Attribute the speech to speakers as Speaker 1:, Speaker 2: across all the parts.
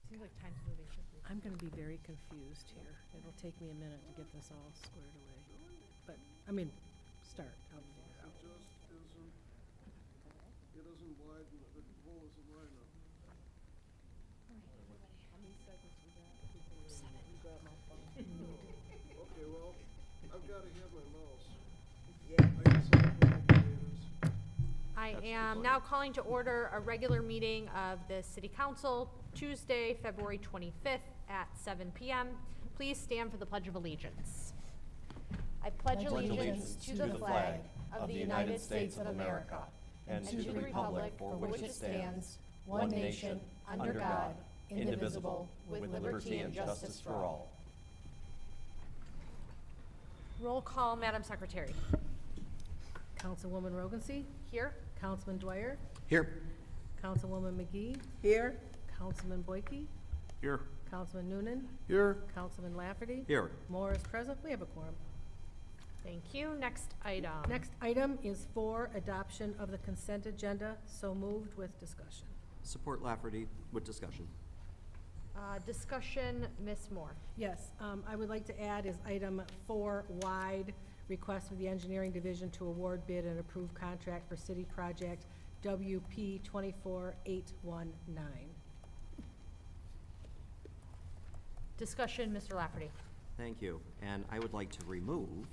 Speaker 1: Seems like time's moving quickly.
Speaker 2: I'm gonna be very confused here. It'll take me a minute to get this all squared away. But, I mean, start, I'll figure it out.
Speaker 3: It isn't wide, the hole isn't wide enough.
Speaker 1: How many seconds we got? You grab my phone.
Speaker 3: Okay, well, I've gotta have my mouse.
Speaker 1: Yeah.
Speaker 3: I guess I'll put it where it is.
Speaker 4: I am now calling to order a regular meeting of the City Council, Tuesday, February 25th at 7 p.m. Please stand for the Pledge of Allegiance. I pledge allegiance to the flag of the United States of America and to the republic for which it stands, one nation, under God, indivisible, with liberty and justice for all. Roll call, Madam Secretary.
Speaker 2: Councilwoman Rogancy,
Speaker 4: Here.
Speaker 2: Councilman Dwyer,
Speaker 5: Here.
Speaker 2: Councilwoman McGee,
Speaker 1: Here?
Speaker 2: Councilman Boyke,
Speaker 5: Here.
Speaker 2: Councilman Noonan,
Speaker 3: Here.
Speaker 2: Councilman Lafferty.
Speaker 5: Here.
Speaker 2: Moore is present. We have a quorum.
Speaker 4: Thank you. Next item.
Speaker 2: Next item is for adoption of the consent agenda, so moved with discussion.
Speaker 5: Support Lafferty with discussion.
Speaker 4: Discussion, Ms. Moore.
Speaker 2: Yes, I would like to add is item 4 wide, request of the engineering division to award bid and approve contract for city project WP 24819.
Speaker 4: Discussion, Mr. Lafferty.
Speaker 5: Thank you. And I would like to remove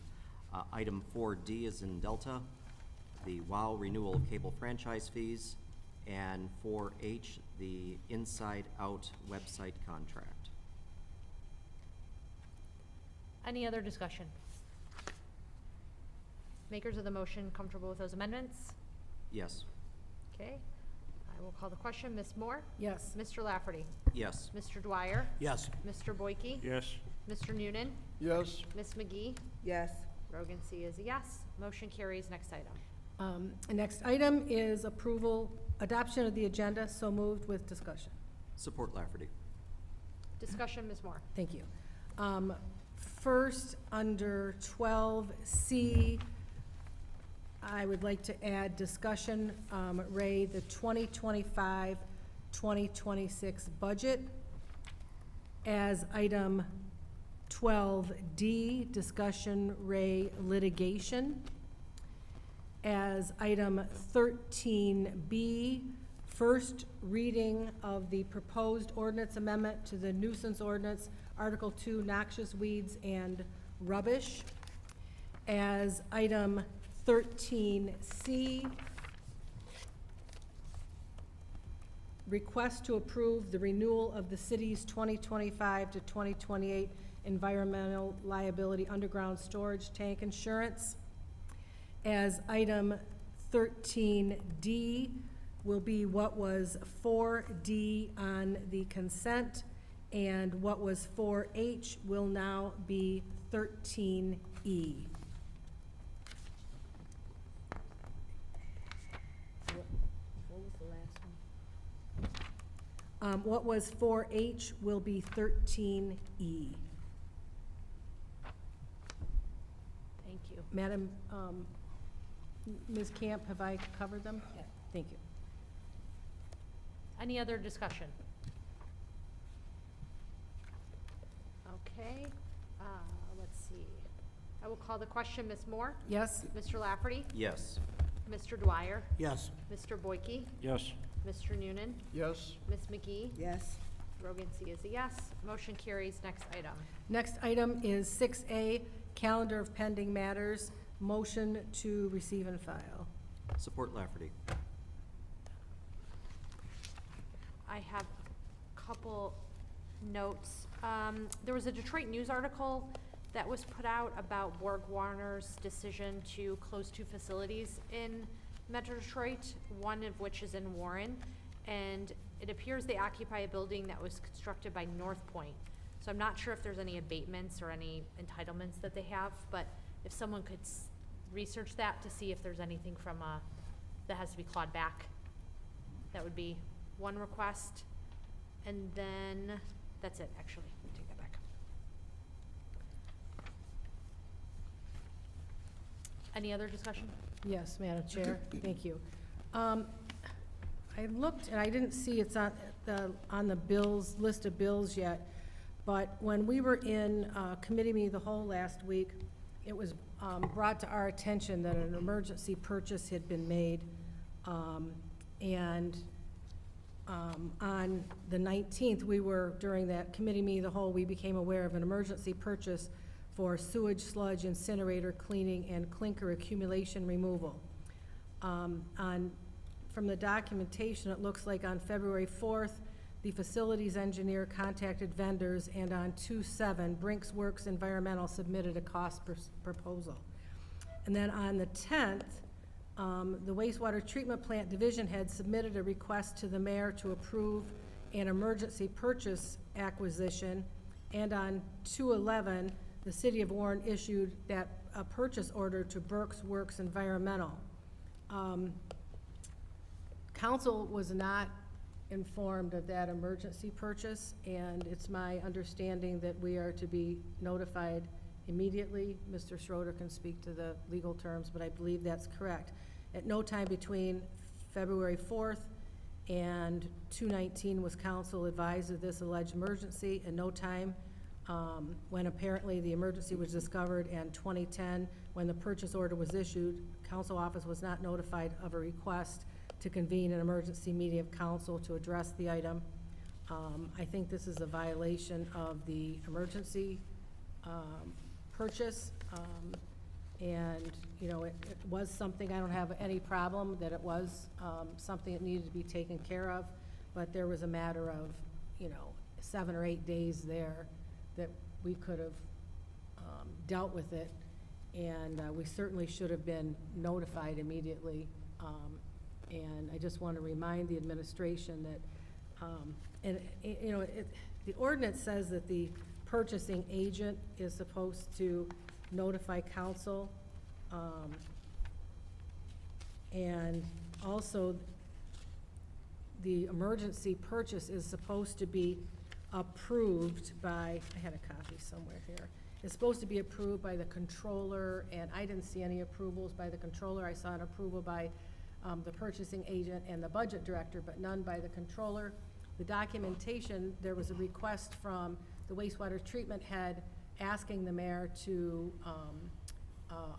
Speaker 5: item 4D as in Delta, the WOW renewal of cable franchise fees, and 4H, the inside-out website contract.
Speaker 4: Any other discussion? Makers of the motion comfortable with those amendments?
Speaker 5: Yes.
Speaker 4: Okay. I will call the question. Ms. Moore?
Speaker 2: Yes.
Speaker 4: Mr. Lafferty?
Speaker 5: Yes.
Speaker 4: Mr. Dwyer?
Speaker 5: Yes.
Speaker 4: Mr. Boyke?
Speaker 5: Yes.
Speaker 4: Mr. Noonan?
Speaker 3: Yes.
Speaker 4: Ms. McGee?
Speaker 1: Yes.
Speaker 4: Rogan C. is a yes. Motion carries. Next item.
Speaker 2: Next item is adoption of the agenda, so moved with discussion.
Speaker 5: Support Lafferty.
Speaker 4: Discussion, Ms. Moore.
Speaker 2: Thank you. First, under 12C, I would like to add discussion, Ray, the 2025-2026 budget as item 12D, discussion, Ray, litigation. As item 13B, first reading of the proposed ordinance amendment to the nuisance ordinance, Article 2, noxious weeds and rubbish. As item 13C, request to approve the renewal of the city's 2025 to 2028 environmental liability underground storage tank insurance. As item 13D will be what was 4D on the consent, and what was 4H will now be 13E.
Speaker 1: What was the last one?
Speaker 2: What was 4H will be 13E.
Speaker 4: Thank you.
Speaker 2: Madam, Ms. Camp, have I covered them?
Speaker 1: Yeah.
Speaker 2: Thank you.
Speaker 4: Any other discussion? Okay, let's see. I will call the question. Ms. Moore?
Speaker 2: Yes?
Speaker 4: Mr. Lafferty?
Speaker 5: Yes.
Speaker 4: Mr. Dwyer?
Speaker 5: Yes.
Speaker 4: Mr. Boyke?
Speaker 5: Yes.
Speaker 4: Mr. Noonan?
Speaker 3: Yes.
Speaker 4: Ms. McGee?
Speaker 1: Yes.
Speaker 4: Rogan C. is a yes. Motion carries. Next item.
Speaker 2: Next item is 6A, calendar of pending matters. Motion to receive and file.
Speaker 5: Support Lafferty.
Speaker 4: I have a couple notes. There was a Detroit News article that was put out about Borg Warner's decision to close 2 facilities in Metro Detroit, one of which is in Warren, and it appears they occupy a building that was constructed by North Point. So I'm not sure if there's any abatements or any entitlements that they have, but if someone could research that to see if there's anything from that has to be clawed back, that would be one request. And then that's it, actually. Take that back. Any other discussion?
Speaker 2: Yes, Madam Chair, thank you. I looked and I didn't see it's on, on the bills, list of bills yet, but when we were in committee meeting the whole last week, it was brought to our attention that an emergency purchase had been made, and on the 19th, during that committee meeting the whole, we became aware of an emergency purchase for sewage, sludge, incinerator cleaning, and clinker accumulation removal. From the documentation, it looks like on February 4th, the facilities engineer contacted vendors, and on 2/7, Brinks Works Environmental submitted a cost proposal. And then on the 10th, the wastewater treatment plant division head submitted a request to the mayor to approve an emergency purchase acquisition, and on 2/11, the city of Warren issued a purchase order to Brinks Works Environmental. Council was not informed of that emergency purchase, and it's my understanding that we are to be notified immediately. Mr. Schroeder can speak to the legal terms, but I believe that's correct. At no time between February 4th and 2/19 was council advised of this alleged emergency, and no time when apparently the emergency was discovered, and 2010, when the purchase order was issued, council office was not notified of a request to convene an emergency meeting of council to address the item. I think this is a violation of the emergency purchase, and, you know, it was something, I don't have any problem that it was something that needed to be taken care of, but there was a matter of, 7 or 8 days there that we could have dealt with it, and we certainly should have been notified immediately. And I just want to remind the administration that, the ordinance says that the purchasing agent is supposed to notify council, and also the emergency purchase is supposed to be approved by, I had a copy somewhere here. It's supposed to be approved by the controller, and I didn't see any approvals by the controller. I saw an approval by the purchasing agent and the budget director, but none by the controller. The documentation, there was a request from the wastewater treatment head asking the mayor to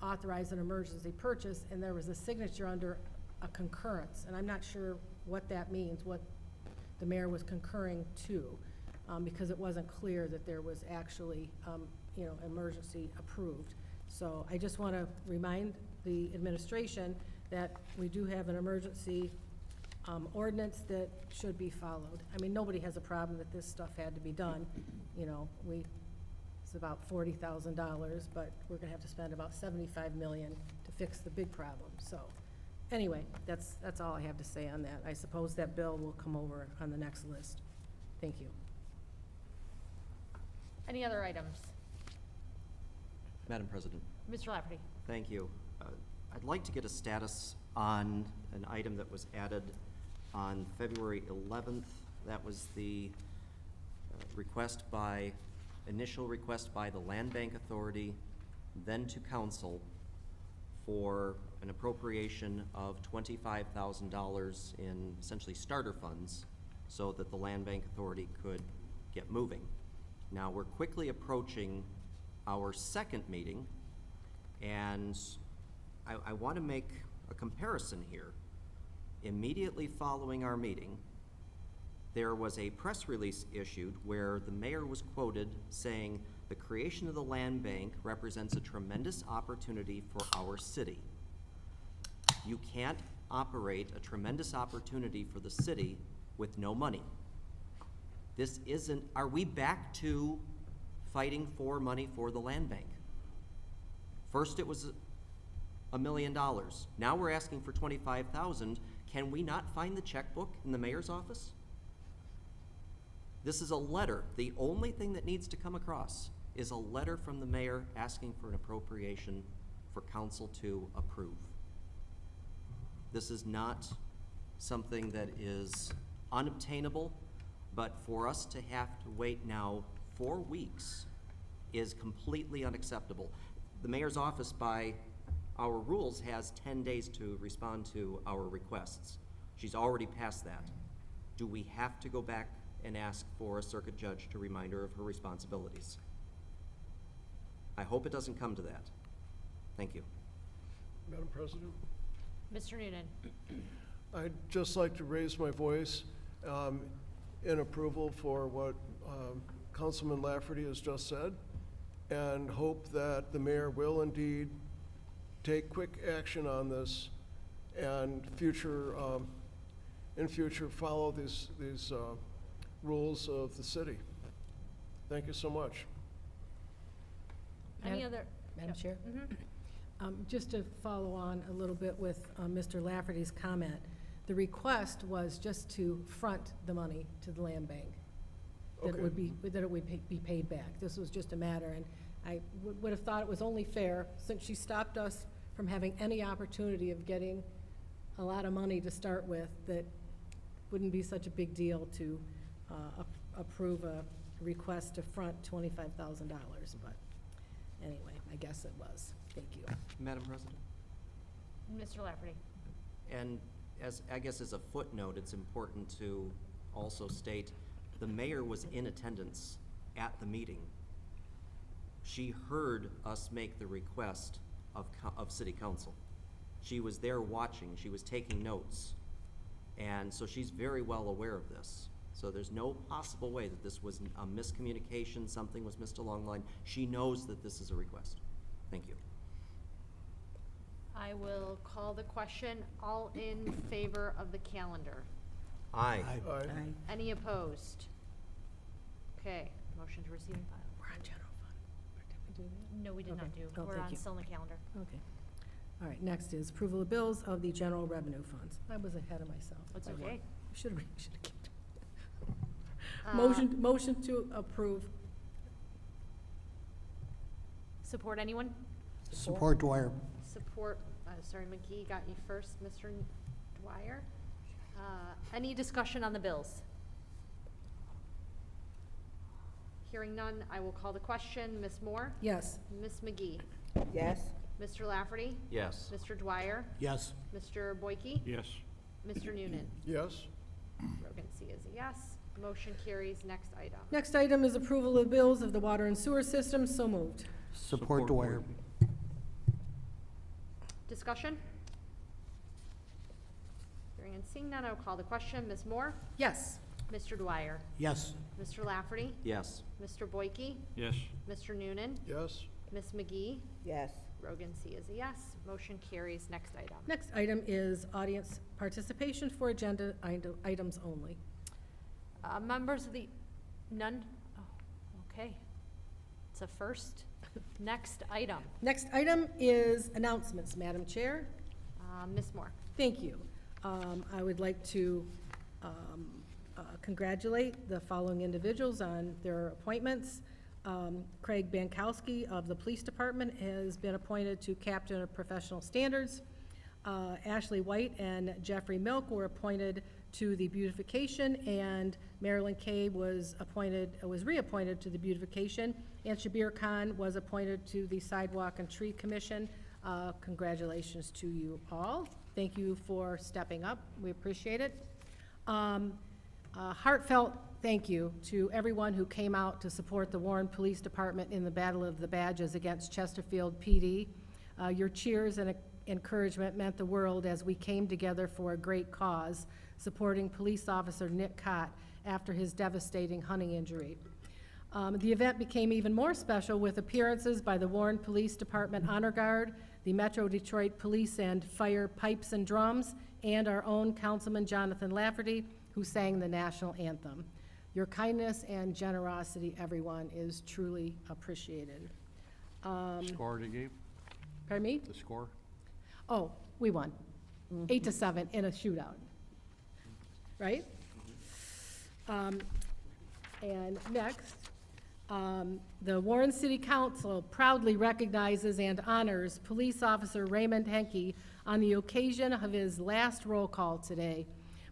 Speaker 2: authorize an emergency purchase, and there was a signature under a concurrence, and I'm not sure what that means, what the mayor was concurring to, because it wasn't clear that there was actually, emergency approved. So I just want to remind the administration that we do have an emergency ordinance that should be followed. I mean, nobody has a problem that this stuff had to be done. It's about $40,000, but we're gonna have to spend about $75 million to fix the big problem. So, anyway, that's all I have to say on that. I suppose that bill will come over on the next list. Thank you.
Speaker 4: Any other items?
Speaker 5: Madam President.
Speaker 4: Mr. Lafferty?
Speaker 5: Thank you. I'd like to get a status on an item that was added on February 11th. That was the initial request by the Land Bank Authority, then to council, for an appropriation of $25,000 in essentially starter funds so that the Land Bank Authority could get moving. Now, we're quickly approaching our second meeting, and I want to make a comparison here. Immediately following our meeting, there was a press release issued where the mayor was quoted saying, "The creation of the land bank represents a tremendous opportunity for our city." You can't operate a tremendous opportunity for the city with no money. Are we back to fighting for money for the land bank? First it was $1 million. Now we're asking for $25,000. Can we not find the checkbook in the mayor's office? This is a letter. The only thing that needs to come across is a letter from the mayor asking for an appropriation for council to approve. This is not something that is unobtainable, but for us to have to wait now 4 weeks is completely unacceptable. The mayor's office, by our rules, has 10 days to respond to our requests. She's already passed that. Do we have to go back and ask for a circuit judge to remind her of her responsibilities? I hope it doesn't come to that. Thank you.
Speaker 3: Madam President,
Speaker 4: Mr. Noonan?
Speaker 3: I'd just like to raise my voice in approval for what Councilman Lafferty has just said, and hope that the mayor will indeed take quick action on this and in future follow these rules of the city. Thank you so much.
Speaker 4: Any
Speaker 2: Madam-
Speaker 4: other?
Speaker 2: Madam Chair?
Speaker 4: Mhm.
Speaker 2: Just to follow on a little bit with Mr. Lafferty's comment, the request was just to front the money to the land bank. That it would be, that it would be paid back. This was just a matter, and I would have thought it was only fair, since she stopped us from having any opportunity of getting a lot of money to start with, that wouldn't be such a big deal to approve a request to front $25,000, but anyway, I guess it was. Thank you.
Speaker 5: Madam President?
Speaker 4: Mr. Lafferty?
Speaker 5: And I guess as a footnote, it's important to also state, the mayor was in attendance at the meeting. She heard us make the request of city council. She was there watching, she was taking notes. And so she's very well aware of this. So there's no possible way that this was a miscommunication, something was missed along the line. She knows that this is a request. Thank you.
Speaker 4: I will call the question. All in favor of the calendar?
Speaker 5: Aye.
Speaker 3: Aye.
Speaker 4: Any opposed? Okay, motion to receive and file.
Speaker 2: We're on general fund. Did we do that?
Speaker 4: No, we did not
Speaker 2: Okay.
Speaker 4: do.
Speaker 2: Oh,
Speaker 4: We're
Speaker 2: thank
Speaker 4: on
Speaker 2: you.
Speaker 4: still on the calendar.
Speaker 2: Okay. All right, next is approval of bills of the general revenue funds. I was ahead of myself.
Speaker 4: That's
Speaker 2: by one.
Speaker 4: okay.
Speaker 2: Should have kept.
Speaker 4: Uh,
Speaker 2: Motion to approve.
Speaker 4: Support anyone?
Speaker 6: Support Dwyer.
Speaker 4: Support, sorry, McGee got you first, Mr. Dwyer. Any discussion on the bills? Hearing none, I will call the question. Ms. Moore?
Speaker 2: Yes.
Speaker 4: Ms. McGee?
Speaker 1: Yes.
Speaker 4: Mr. Lafferty?
Speaker 5: Yes.
Speaker 4: Mr. Dwyer?
Speaker 6: Yes.
Speaker 4: Mr. Boyke?
Speaker 6: Yes.
Speaker 4: Mr. Noonan?
Speaker 3: Yes?
Speaker 4: Rogan C is a yes. Motion carries. Next item.
Speaker 2: Next item is approval of bills of the water and sewer system. So moved.
Speaker 6: Support Dwyer.
Speaker 4: Discussion? Hearing and seeing none, I will call the question. Ms. Moore?
Speaker 2: Yes.
Speaker 4: Mr. Dwyer?
Speaker 6: Yes.
Speaker 4: Mr. Lafferty?
Speaker 5: Yes.
Speaker 4: Mr. Boyke?
Speaker 6: Yes.
Speaker 4: Mr. Noonan?
Speaker 3: Yes?
Speaker 4: Ms. McGee?
Speaker 1: Yes.
Speaker 4: Rogan C is a yes. Motion carries. Next item.
Speaker 2: Next item is audience participation for agenda items only.
Speaker 4: Members of the, none? Oh, okay. It's a first. Next item.
Speaker 2: Next item is announcements, Madam Chair.
Speaker 4: Ms. Moore.
Speaker 2: Thank you. I would like to congratulate the following individuals on their appointments. Craig Bankowski of the Police Department has been appointed to Captain of Professional Standards. Ashley White and Jeffrey Milk were appointed to the Beautification, and Marilyn Kay was reappointed to the Beautification, and Shabir Khan was appointed to the Sidewalk and Tree Commission. Congratulations to you all. Thank you for stepping up. We appreciate it. Heartfelt thank you to everyone who came out to support the Warren Police Department in the Battle of the Badges against Chesterfield PD. Your cheers and encouragement meant the world as we came together for a great cause, supporting police officer Nick Cott after his devastating hunting injury. The event became even more special with appearances by the Warren Police Department Honor Guard, the Metro Detroit Police and Fire Pipes and Drums, and our own Councilman Jonathan Lafferty, who sang the national anthem. Your kindness and generosity, everyone, is truly appreciated.
Speaker 6: Score they gave?
Speaker 2: Pardon me?
Speaker 6: The score?
Speaker 2: Oh, we won. 8-7 in a shootout. Right? And next, the Warren City Council proudly recognizes and honors Police Officer Raymond Henke on the occasion of his last roll call today,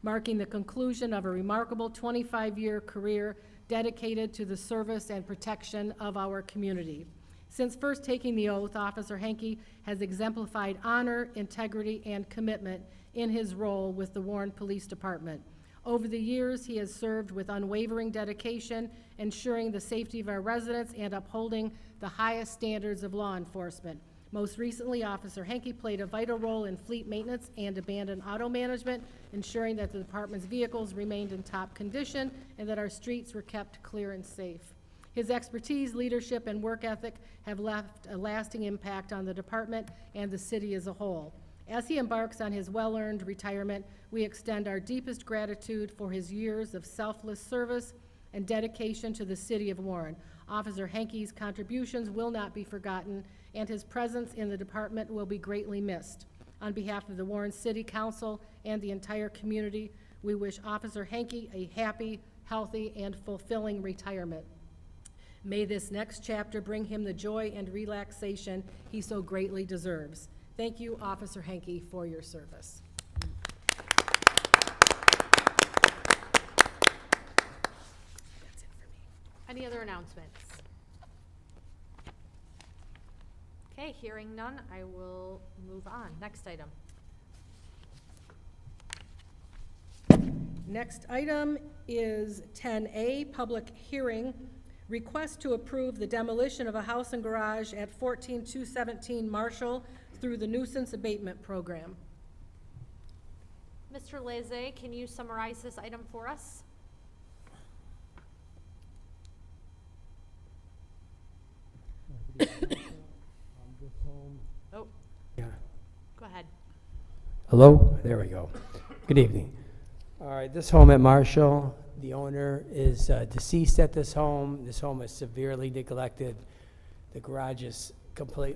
Speaker 2: marking the conclusion of a remarkable 25-year career dedicated to the service and protection of our community. Since first taking the oath, Officer Henke has exemplified honor, integrity, and commitment in his role with the Warren Police Department, Over the years, he has served with unwavering dedication, ensuring the safety of our residents and upholding the highest standards of law enforcement. Most recently, Officer Henke played a vital role in fleet maintenance and abandoned auto management, ensuring that the department's vehicles remained in top condition and that our streets were kept clear and safe. His expertise, leadership, and work ethic have left a lasting impact on the department and the city as a whole. As he embarks on his well-earned retirement, we extend our deepest gratitude for his years of selfless service and dedication to the city of Warren. Officer Henke's contributions will not be forgotten, and his presence in the department will be greatly missed. On behalf of the Warren City Council and the entire community, we wish Officer Henke a happy, healthy, and fulfilling retirement. May this next chapter bring him the joy and relaxation he so greatly deserves. Thank you, Officer Henke, for your service. That's it for me.
Speaker 4: Any other announcements? Okay, hearing none, I will move on. Next item.
Speaker 2: Next item is 10A, public hearing. Request to approve the demolition of a house and garage at 14217 Marshall through the nuisance abatement program.
Speaker 4: Mr. Lezay, can you summarize this item for us? Oh,
Speaker 7: Yeah.
Speaker 4: go ahead.
Speaker 7: Hello? There we go. Good evening. All right, this home at Marshall, the owner is deceased at this home. This home is severely neglected. The garage is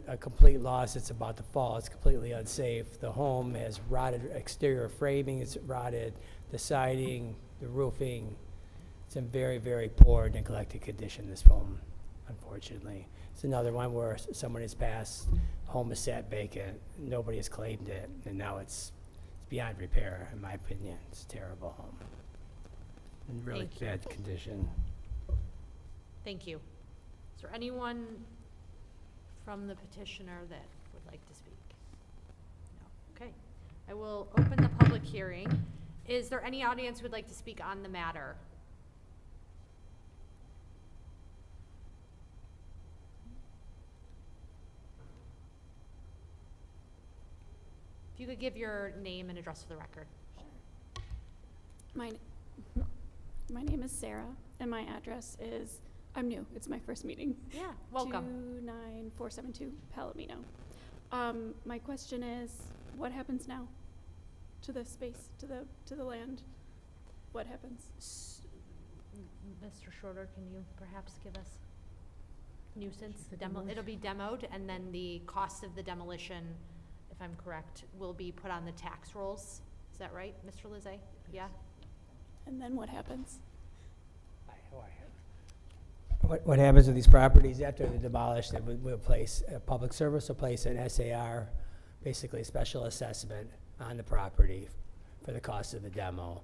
Speaker 7: a complete loss. It's about to fall. It's completely unsafe. The home has rotted exterior framing. It's rotted. The siding, the roofing. It's in very, very poor, neglected condition, this home, unfortunately. It's another one where someone has passed, home is sat vacant, nobody has claimed it, and now it's beyond repair, in my opinion. It's a terrible home. In really
Speaker 4: Thank you.
Speaker 7: bad condition.
Speaker 4: Thank you. Is there anyone from the petitioner that would like to speak? No. Okay. I will open the public hearing. Is there any audience who would like to speak on the matter? If you could give your name and address for the record.
Speaker 8: My name is Sarah, and my address is, I'm new, it's my first meeting.
Speaker 4: Yeah, welcome.
Speaker 8: 29472 Palomino. My question is, what happens now to the space, to the land? What happens?
Speaker 4: Mr. Schroeder, can you perhaps give us nuisance demo? It'll be demoed, and then the cost of the demolition, if I'm correct, will be put on the tax rolls. Is that right, Mr. Lizay? Yeah?
Speaker 8: And then what happens?
Speaker 7: What happens with these properties after they're demolished, they will place, public service will place an SAR, basically a special assessment on the property for the cost of the demo.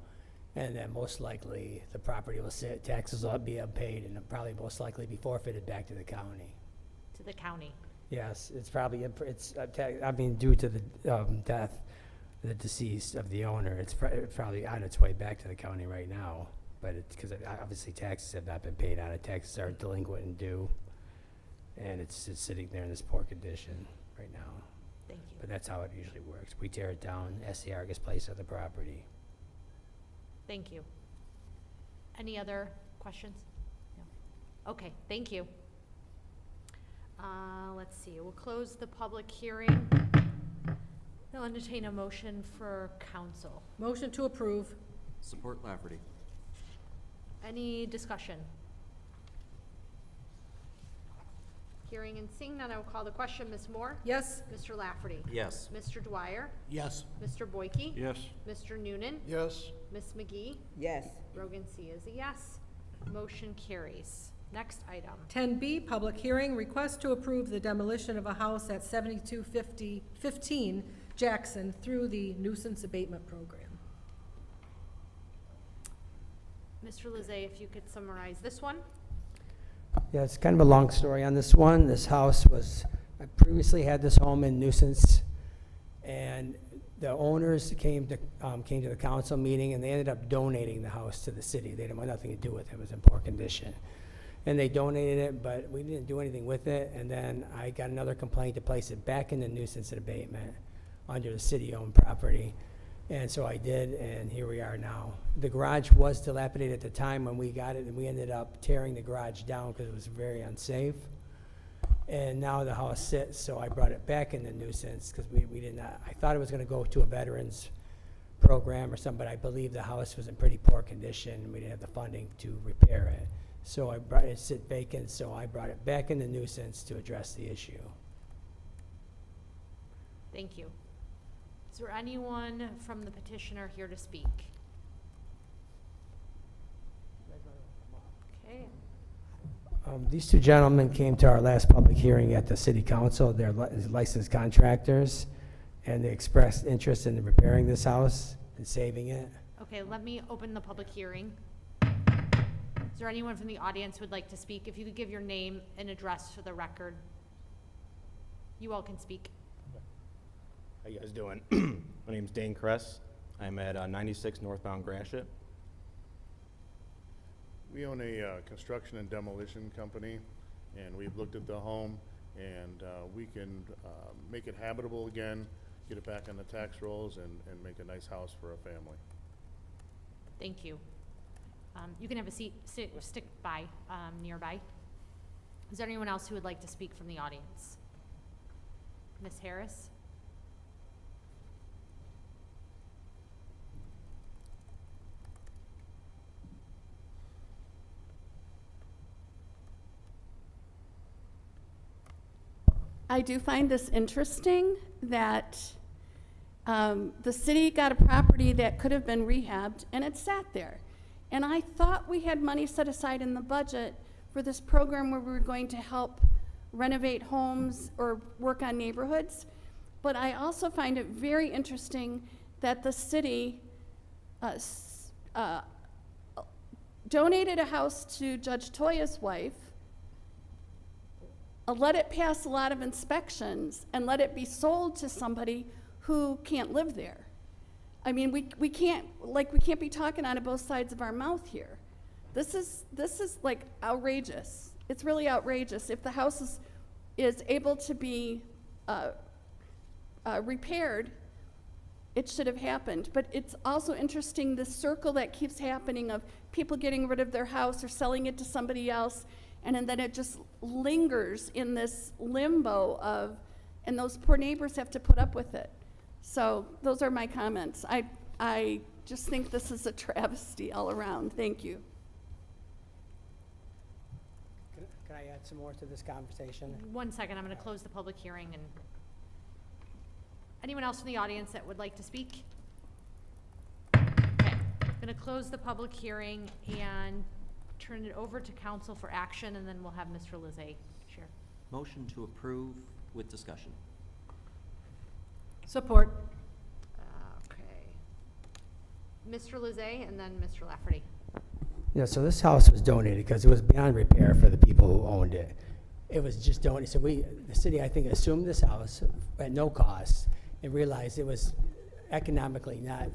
Speaker 7: And then most likely, the property will sit, taxes will be unpaid, and it'll probably most likely be forfeited back to the county.
Speaker 4: To the county.
Speaker 7: Yes, it's probably, I mean, due to the death, the deceased of the owner, it's probably on its way back to the county right now. But it's because obviously taxes have not been paid on it. Taxes are delinquent and due. And it's just sitting there in this poor condition right now.
Speaker 4: Thank you.
Speaker 7: But that's how it usually works. We tear it down, SCR gets placed on the property.
Speaker 4: Thank you. Any other questions? No. Okay, thank you. Let's see, we'll close the public hearing. I'll entertain a motion for council.
Speaker 2: Motion to approve.
Speaker 5: Support Lafferty.
Speaker 4: Any discussion? Hearing and seeing none, I will call the question. Ms. Moore?
Speaker 2: Yes?
Speaker 4: Mr. Lafferty?
Speaker 5: Yes.
Speaker 4: Mr. Dwyer?
Speaker 6: Yes.
Speaker 4: Mr. Boyke?
Speaker 6: Yes.
Speaker 4: Mr. Noonan?
Speaker 3: Yes,
Speaker 4: Ms. McGee?
Speaker 1: Yes.
Speaker 4: Rogan C. is a yes. Motion carries. Next item.
Speaker 2: 10B, public hearing, request to approve the demolition of a house at 7215 Jackson through the nuisance abatement program.
Speaker 4: Mr. Lizay, if you could summarize this one?
Speaker 7: Yeah, it's kind of a long story on this one. This house was, I previously had this home in nuisance, and the owners came to the council meeting, and they ended up donating the house to the city. They didn't want nothing to do with it. It was in poor condition. And they donated it, but we didn't do anything with it. And then I got another complaint to place it back in the nuisance abatement under the city-owned property. And so I did, and here we are now. The garage was dilapidated at the time when we got it, and we ended up tearing the garage down because it was very unsafe. And now the house sits, so I brought it back in the nuisance because we did not, I thought it was gonna go to a veterans program or something, but I believe the house was in pretty poor condition and we didn't have the funding to repair it. So I brought it sit vacant, so I brought it back in the nuisance to address the issue.
Speaker 4: Thank you. Is there anyone from the petitioner here to speak? Okay,
Speaker 7: These two gentlemen came to our last public hearing at the city council. They're licensed contractors, and they expressed interest in repairing this house and saving it.
Speaker 4: okay, let me open the public hearing. Is there anyone from the audience who would like to speak? If you could give your name and address for the record. You all can speak.
Speaker 9: How you guys doing? My name's Dane Kress. I'm at 96 northbound Gratiot.
Speaker 10: We own a construction and demolition company, and we've looked at the home, and we can make it habitable again, get it back on the tax rolls, and make a nice house for a family.
Speaker 4: Thank you. You can have a seat, stick by, nearby. Is there anyone else who would like to speak from the audience? Ms. Harris?
Speaker 8: I do find this interesting that the city got a property that could have been rehabbed, and it sat there. And I thought we had money set aside in the budget for this program where we were going to help renovate homes or work on neighborhoods. But I also find it very interesting that the city donated a house to Judge Toya's wife, let it pass a lot of inspections, and let it be sold to somebody who can't live there. I mean, we can't be talking out of both sides of our mouth here. This is like outrageous. It's really outrageous. If the house is able to be repaired, it should have happened. But it's also interesting, this circle that keeps happening of people getting rid of their house or selling it to somebody else, and then it just lingers in this limbo of, and those poor neighbors have to put up with it. So those are my comments. I just think this is a travesty all around. Thank you.
Speaker 7: Can I add some more to this conversation?
Speaker 4: 1 second, I'm gonna close the public hearing. And anyone else from the audience that would like to speak? Okay, I'm gonna close the public hearing and turn it over to council for action, and then we'll have Mr. Lizay share.
Speaker 5: Motion to approve with discussion.
Speaker 2: Support.
Speaker 4: Okay. Mr. Lizay and then Mr. Lafferty.
Speaker 7: Yeah, so this house was donated because it was beyond repair for the people who owned it. It was just donated. So the city, I think, assumed this house at no cost and realized it was economically not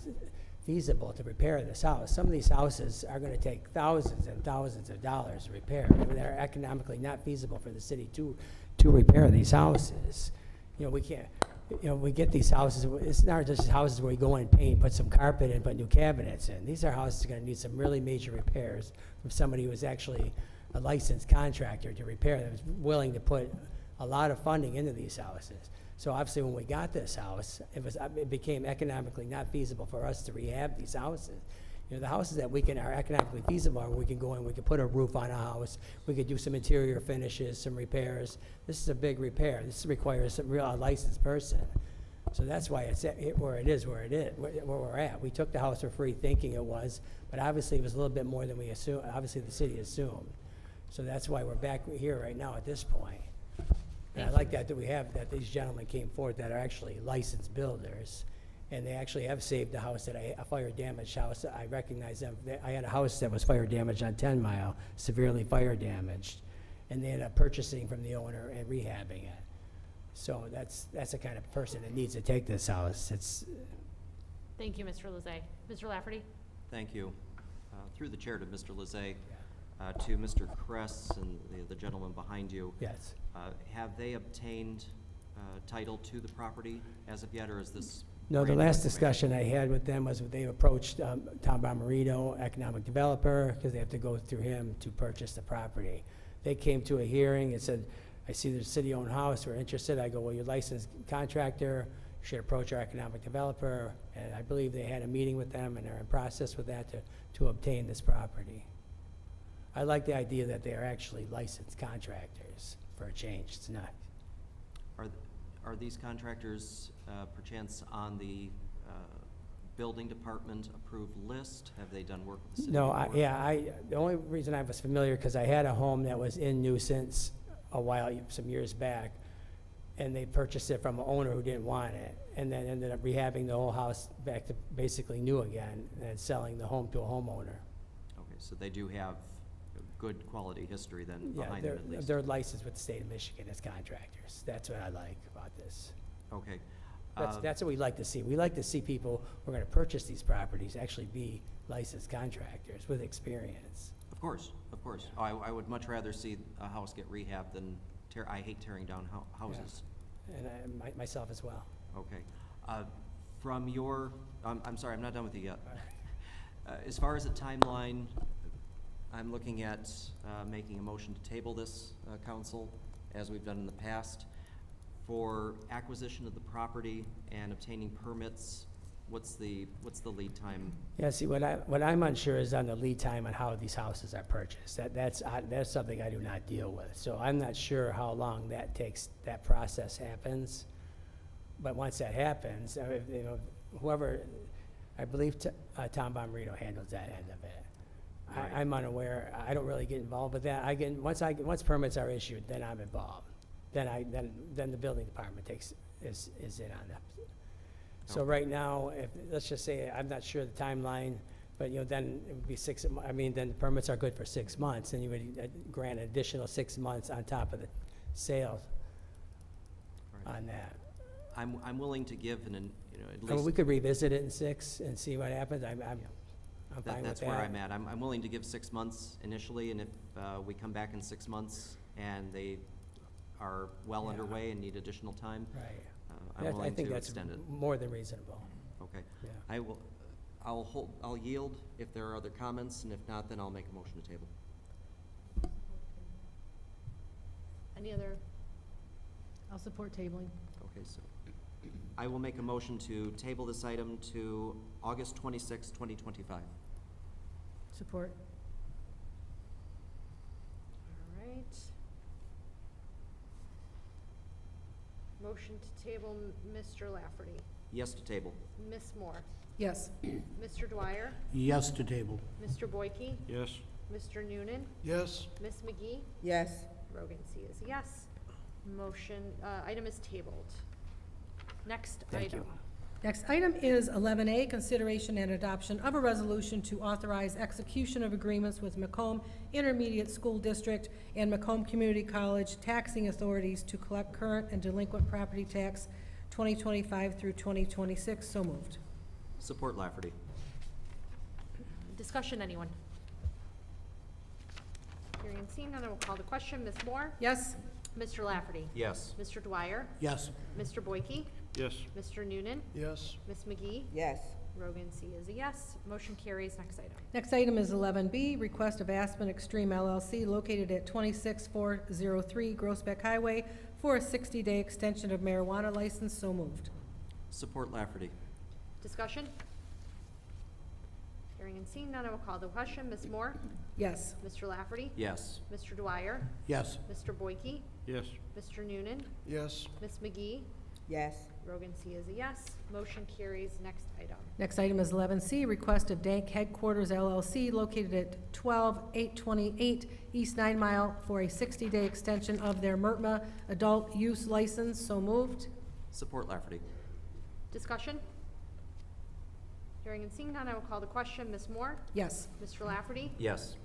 Speaker 7: feasible to repair this house. Some of these houses are going to take thousands and thousands of dollars to repair. I mean, they're economically not feasible for the city to repair these houses. You know, we can't. You know, we get these houses, it's not just houses where we go in and paint, put some carpet in, put new cabinets in. These are houses that are gonna need some really major repairs from somebody who is actually a licensed contractor to repair them, is willing to put a lot of funding into these houses. So obviously when we got this house, it became economically not feasible for us to rehab these houses. You know, the houses that are economically feasible are we can go in, we can put a roof on a house, we could do some interior finishes, some repairs. This is a big repair. This requires a licensed person. So that's why it's where we're at. We took the house for free thinking it was, but obviously it was a little bit more than we assumed, obviously the city assumed. So that's why we're back here right now at this point. And I like that that these gentlemen came forward that are actually licensed builders. And they actually have saved the house a fire damaged house. I recognize them. I had a house that was fire damaged on 10 Mile, severely fire damaged. And they ended up purchasing from the owner and rehabbing it. So that's the kind of person that needs to take this house.
Speaker 4: Thank you, Mr. Lezay. Mr. Lafferty?
Speaker 5: Thank you. Through the chair to Mr. Lezay, to Mr. Kress and the gentleman behind you.
Speaker 7: Yes.
Speaker 5: Have they obtained title to the property as of yet, or is this?
Speaker 7: No, the
Speaker 5: brand new
Speaker 7: last
Speaker 5: information?
Speaker 7: discussion I had with them was they approached Tom Bomarito, economic developer, because they have to go through him to purchase the property. They came to a hearing and said, I see there's a city-owned house, we're interested. I go, well, you're a licensed contractor, you should approach our economic developer. And I believe they had a meeting with them and are in process with that to obtain this property. I like the idea that they are actually licensed contractors for a change. It's not.
Speaker 5: Are these contractors perchance on the building department approved list? Have they done work with the city?
Speaker 7: No,
Speaker 5: before?
Speaker 7: the only reason I was familiar, because I had a home that was in nuisance a while, some years back, and they purchased it from an owner who didn't want it, and then ended up rehabbing the whole house back to basically new again, and selling the home to a homeowner.
Speaker 5: Okay, so they do have a good quality history then
Speaker 7: Yeah,
Speaker 5: behind them at least?
Speaker 7: they're licensed with the state of Michigan as contractors. That's what I like about this.
Speaker 5: Okay.
Speaker 7: That's what we like to see. We like to see people who are gonna purchase these properties actually be licensed contractors with experience.
Speaker 5: Of course, of course. I would much rather see a house get rehabbed than I hate tearing down houses.
Speaker 7: And myself as well.
Speaker 5: Okay. From your, I'm sorry, I'm not done with you yet. As far as the timeline, I'm looking at making a motion to table this, council, as we've done in the past. For acquisition of the property and obtaining permits, what's the lead time?
Speaker 7: Yeah, see, what I'm unsure is on the lead time on how these houses are purchased. That's something I do not deal with. So I'm not sure how long that takes, that process happens. But once that happens, you know, whoever, I believe Tom Bomarito handles that end of it.
Speaker 5: Right.
Speaker 7: I'm unaware, I don't really get involved with that. Once permits are issued, then I'm involved. Then the building department is in on that. So
Speaker 5: Okay.
Speaker 7: right now, let's just say, I'm not sure the timeline, but, you know, then it would be then the permits are good for 6 months, and you would grant an additional 6 months on top of the sale
Speaker 5: Right.
Speaker 7: on that.
Speaker 5: I'm willing to give at
Speaker 7: I mean,
Speaker 5: least.
Speaker 7: we could revisit it in 6 and see what happens. I'm fine with that.
Speaker 5: That's where I'm at. I'm willing to give 6 months initially, and if we come back in 6 months and they are well
Speaker 7: Yeah.
Speaker 5: underway and need additional time,
Speaker 7: Right.
Speaker 5: I'm
Speaker 7: I
Speaker 5: willing
Speaker 7: think
Speaker 5: to
Speaker 7: that's
Speaker 5: extend it.
Speaker 7: more than reasonable.
Speaker 5: Okay.
Speaker 7: Yeah.
Speaker 5: I'll yield if there are other comments, and if not, then I'll make a motion to table.
Speaker 4: Any other?
Speaker 2: I'll support tabling.
Speaker 5: Okay, so I will make a motion to table this item to August 26, 2025.
Speaker 2: Support.
Speaker 4: All right. Motion to table, Mr. Lafferty.
Speaker 5: Yes to table.
Speaker 4: Ms. Moore.
Speaker 2: Yes.
Speaker 4: Mr. Dwyer.
Speaker 6: Yes to table.
Speaker 4: Mr. Boyke.
Speaker 6: Yes.
Speaker 4: Mr. Noonan.
Speaker 3: Yes,
Speaker 4: Ms. McGee.
Speaker 1: Yes,
Speaker 4: Rogan C is a yes. Motion, item is tabled. Next
Speaker 7: Thank
Speaker 4: item.
Speaker 7: you.
Speaker 2: Next item is 11A, consideration and adoption of a resolution to authorize execution of agreements with Macomb Intermediate School District and Macomb Community College taxing authorities to collect current and delinquent property tax 2025 through 2026. So moved.
Speaker 5: Support Lafferty.
Speaker 4: Discussion, anyone? Hearing and seeing none, I will call the question. Ms. Moore?
Speaker 2: Yes?
Speaker 4: Mr. Lafferty?
Speaker 5: Yes.
Speaker 4: Mr. Dwyer?
Speaker 6: Yes.
Speaker 4: Mr. Boyke?
Speaker 6: Yes.
Speaker 4: Mr. Noonan?
Speaker 3: yes,
Speaker 4: Ms. McGee?
Speaker 1: yes,
Speaker 4: Rogan C is a yes. Motion carries. Next item.
Speaker 2: Next item is 11B, request of Aspen Extreme LLC located at 26403 Groesbeck Highway for a 60-day extension of marijuana license. So moved.
Speaker 5: Support Lafferty.
Speaker 4: Discussion? Hearing and seeing none, I will call the question. Ms. Moore?
Speaker 2: Yes.
Speaker 4: Mr. Lafferty?
Speaker 5: Yes.
Speaker 4: Mr. Dwyer?
Speaker 6: Yes.
Speaker 4: Mr. Boyke?
Speaker 6: Yes.
Speaker 4: Mr. Noonan?
Speaker 3: yes,
Speaker 4: Ms. McGee?
Speaker 1: yes,
Speaker 4: Rogan C is a yes. Motion carries. Next item.
Speaker 2: Next item is 11C, request of Dank Headquarters LLC located at 12828 East 9 Mile for a 60-day extension of their MERTMA adult use license. So moved.
Speaker 5: Support Lafferty.
Speaker 4: Discussion? Hearing and seeing none, I will call the question. Ms. Moore?
Speaker 2: Yes.
Speaker 4: Mr. Lafferty?
Speaker 5: Yes.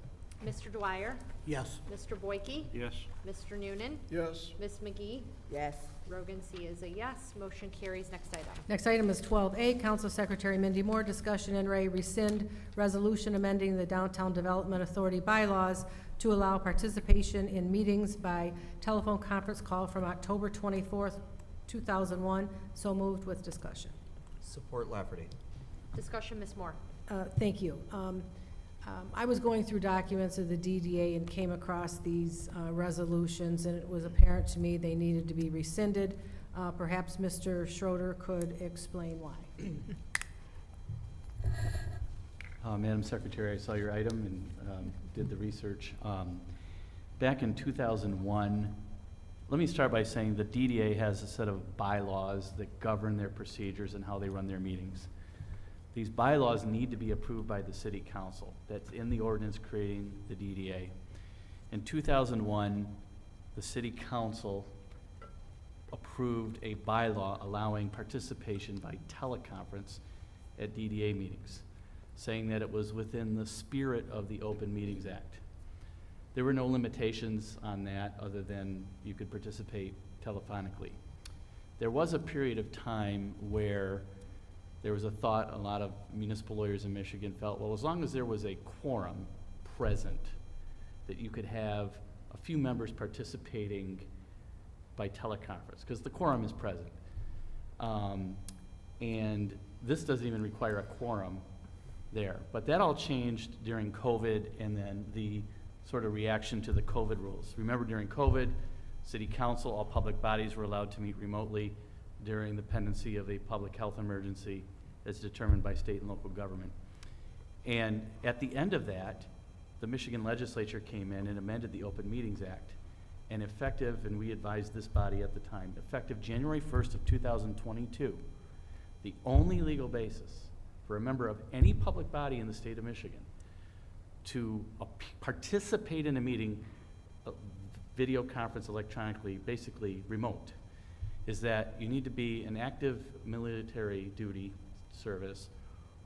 Speaker 4: Mr. Dwyer?
Speaker 6: Yes.
Speaker 4: Mr. Boyke?
Speaker 6: Yes.
Speaker 4: Mr. Noonan?
Speaker 3: Yes.
Speaker 4: Ms. McGee?
Speaker 1: Yes.
Speaker 4: Rogan C. is a yes. Motion carries. Next item.
Speaker 2: Next item is 12A, Council Secretary Mindy Moore, discussion and rescind resolution amending the Downtown Development Authority bylaws to allow participation in meetings by telephone conference call from October 24th, 2001. So moved with discussion.
Speaker 5: Support Lafferty.
Speaker 4: Discussion, Ms. Moore.
Speaker 2: Thank you. I was going through documents of the DDA and came across these resolutions, and it was apparent to me they needed to be rescinded. Perhaps Mr. Schroeder could explain why.
Speaker 11: Madam Secretary, I saw your item and did the research. Back in 2001, let me start by saying the DDA has a set of bylaws that govern their procedures and how they run their meetings. These bylaws need to be approved by the City Council. That's in the ordinance creating the DDA. In 2001, the City Council approved a bylaw allowing participation by teleconference at DDA meetings, saying that it was within the spirit of the Open Meetings Act. There were no limitations on that other than you could participate telephonically. There was a period of time where there was a thought, a lot of municipal lawyers in Michigan felt, well, as long as there was a quorum present, that you could have a few members participating by teleconference, because the quorum is present. And this doesn't even require a quorum there. But that all changed during COVID and then the sort of reaction to the COVID rules. Remember, during COVID, City Council, all public bodies were allowed to meet remotely during the pendency of a public health emergency as determined by state and local government. And at the end of that, the Michigan legislature came in and amended the Open Meetings Act. And effective, and we advised this body at the time, effective January 1st of 2022, the only legal basis for a member of any public body in the state of Michigan to participate in a meeting, video conference electronically, basically remote, is that you need to be an active military duty service,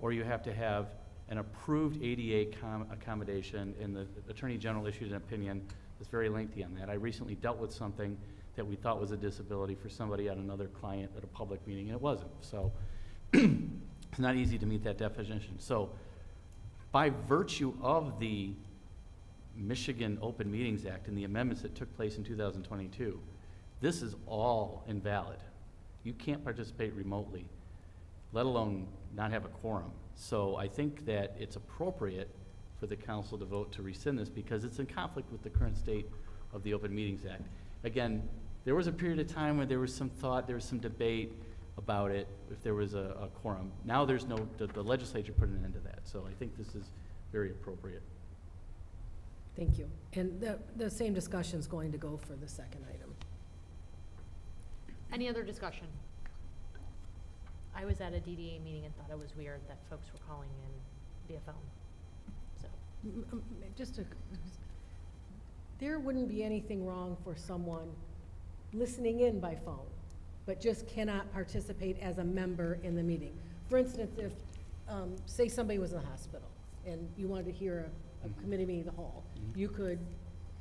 Speaker 11: or you have to have an approved ADA accommodation, and the Attorney General issued an opinion that's very lengthy on that. I recently dealt with something that we thought was a disability for somebody at another client at a public meeting, and it wasn't. So it's not easy to meet that definition. So by virtue of the Michigan Open Meetings Act and the amendments that took place in 2022, this is all invalid. You can't participate remotely, let alone not have a quorum. So I think that it's appropriate for the council to vote to rescind this because it's in conflict with the current state of the Open Meetings Act. Again, there was a period of time where there was some thought, there was some debate about it, if there was a quorum. Now there's no, the legislature put an end to that. So I think this is very appropriate.
Speaker 2: Thank you. And the same discussion's going to go for the second item.
Speaker 4: Any other discussion? I was at a DDA meeting and thought it was weird that folks were calling in via phone. So,
Speaker 2: There wouldn't be anything wrong for someone listening in by phone, but just cannot participate as a member in the meeting. For instance, if, say somebody was in the hospital and you wanted to hear a committee meeting of the whole, you could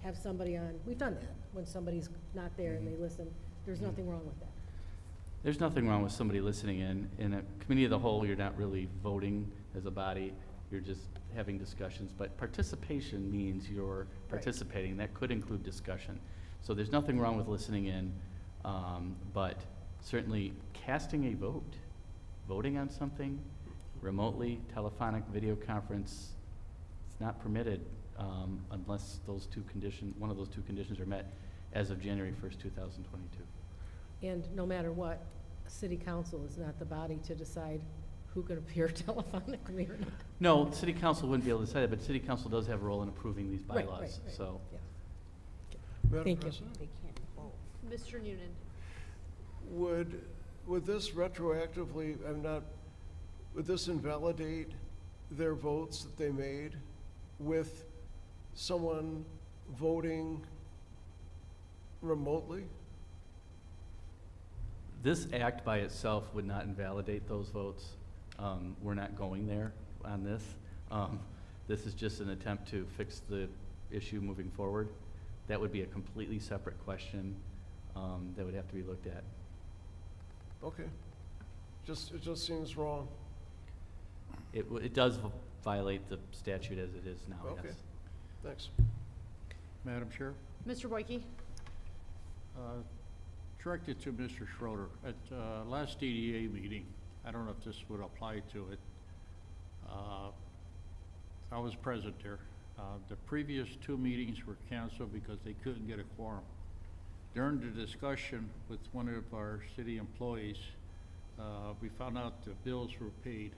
Speaker 2: have somebody on, we've done that, when somebody's not there and they listen. There's nothing wrong with that.
Speaker 11: There's nothing wrong with somebody listening in. In a committee of the whole, you're not really voting as a body, you're just having discussions, but participation means you're participating. That could include discussion. So there's nothing wrong with listening in, but certainly casting a vote, voting on something remotely, telephonic, video conference, it's not permitted unless those two conditions, one of those two conditions are met as of January 1st, 2022.
Speaker 2: And no matter what, city council is not the body to decide who can appear telephonically or not.
Speaker 11: No, city council wouldn't be able to decide that, but city council does have a role in approving these
Speaker 2: Right,
Speaker 11: bylaws,
Speaker 2: right, right.
Speaker 11: so.
Speaker 2: Yeah.
Speaker 3: Madam
Speaker 2: Thank you.
Speaker 3: President,
Speaker 1: They can't vote.
Speaker 4: Mr. Noonan.
Speaker 3: would this retroactively, would this invalidate their votes that they made with someone voting remotely?
Speaker 11: This act by itself would not invalidate those votes. We're not going there on this. This is just an attempt to fix the issue moving forward. That would be a completely separate question that would have to be looked at.
Speaker 3: Okay. It just seems wrong.
Speaker 11: It does violate the statute as it is now,
Speaker 3: Okay.
Speaker 11: yes.
Speaker 3: Thanks.
Speaker 6: Madam Chair,
Speaker 4: Mr. Boyke?
Speaker 6: directed to Mr. Schroeder. At last DDA meeting, I don't know if this would apply to it. I was present there. The previous 2 meetings were canceled because they couldn't get a quorum. During the discussion with one of our city employees, we found out the bills were paid,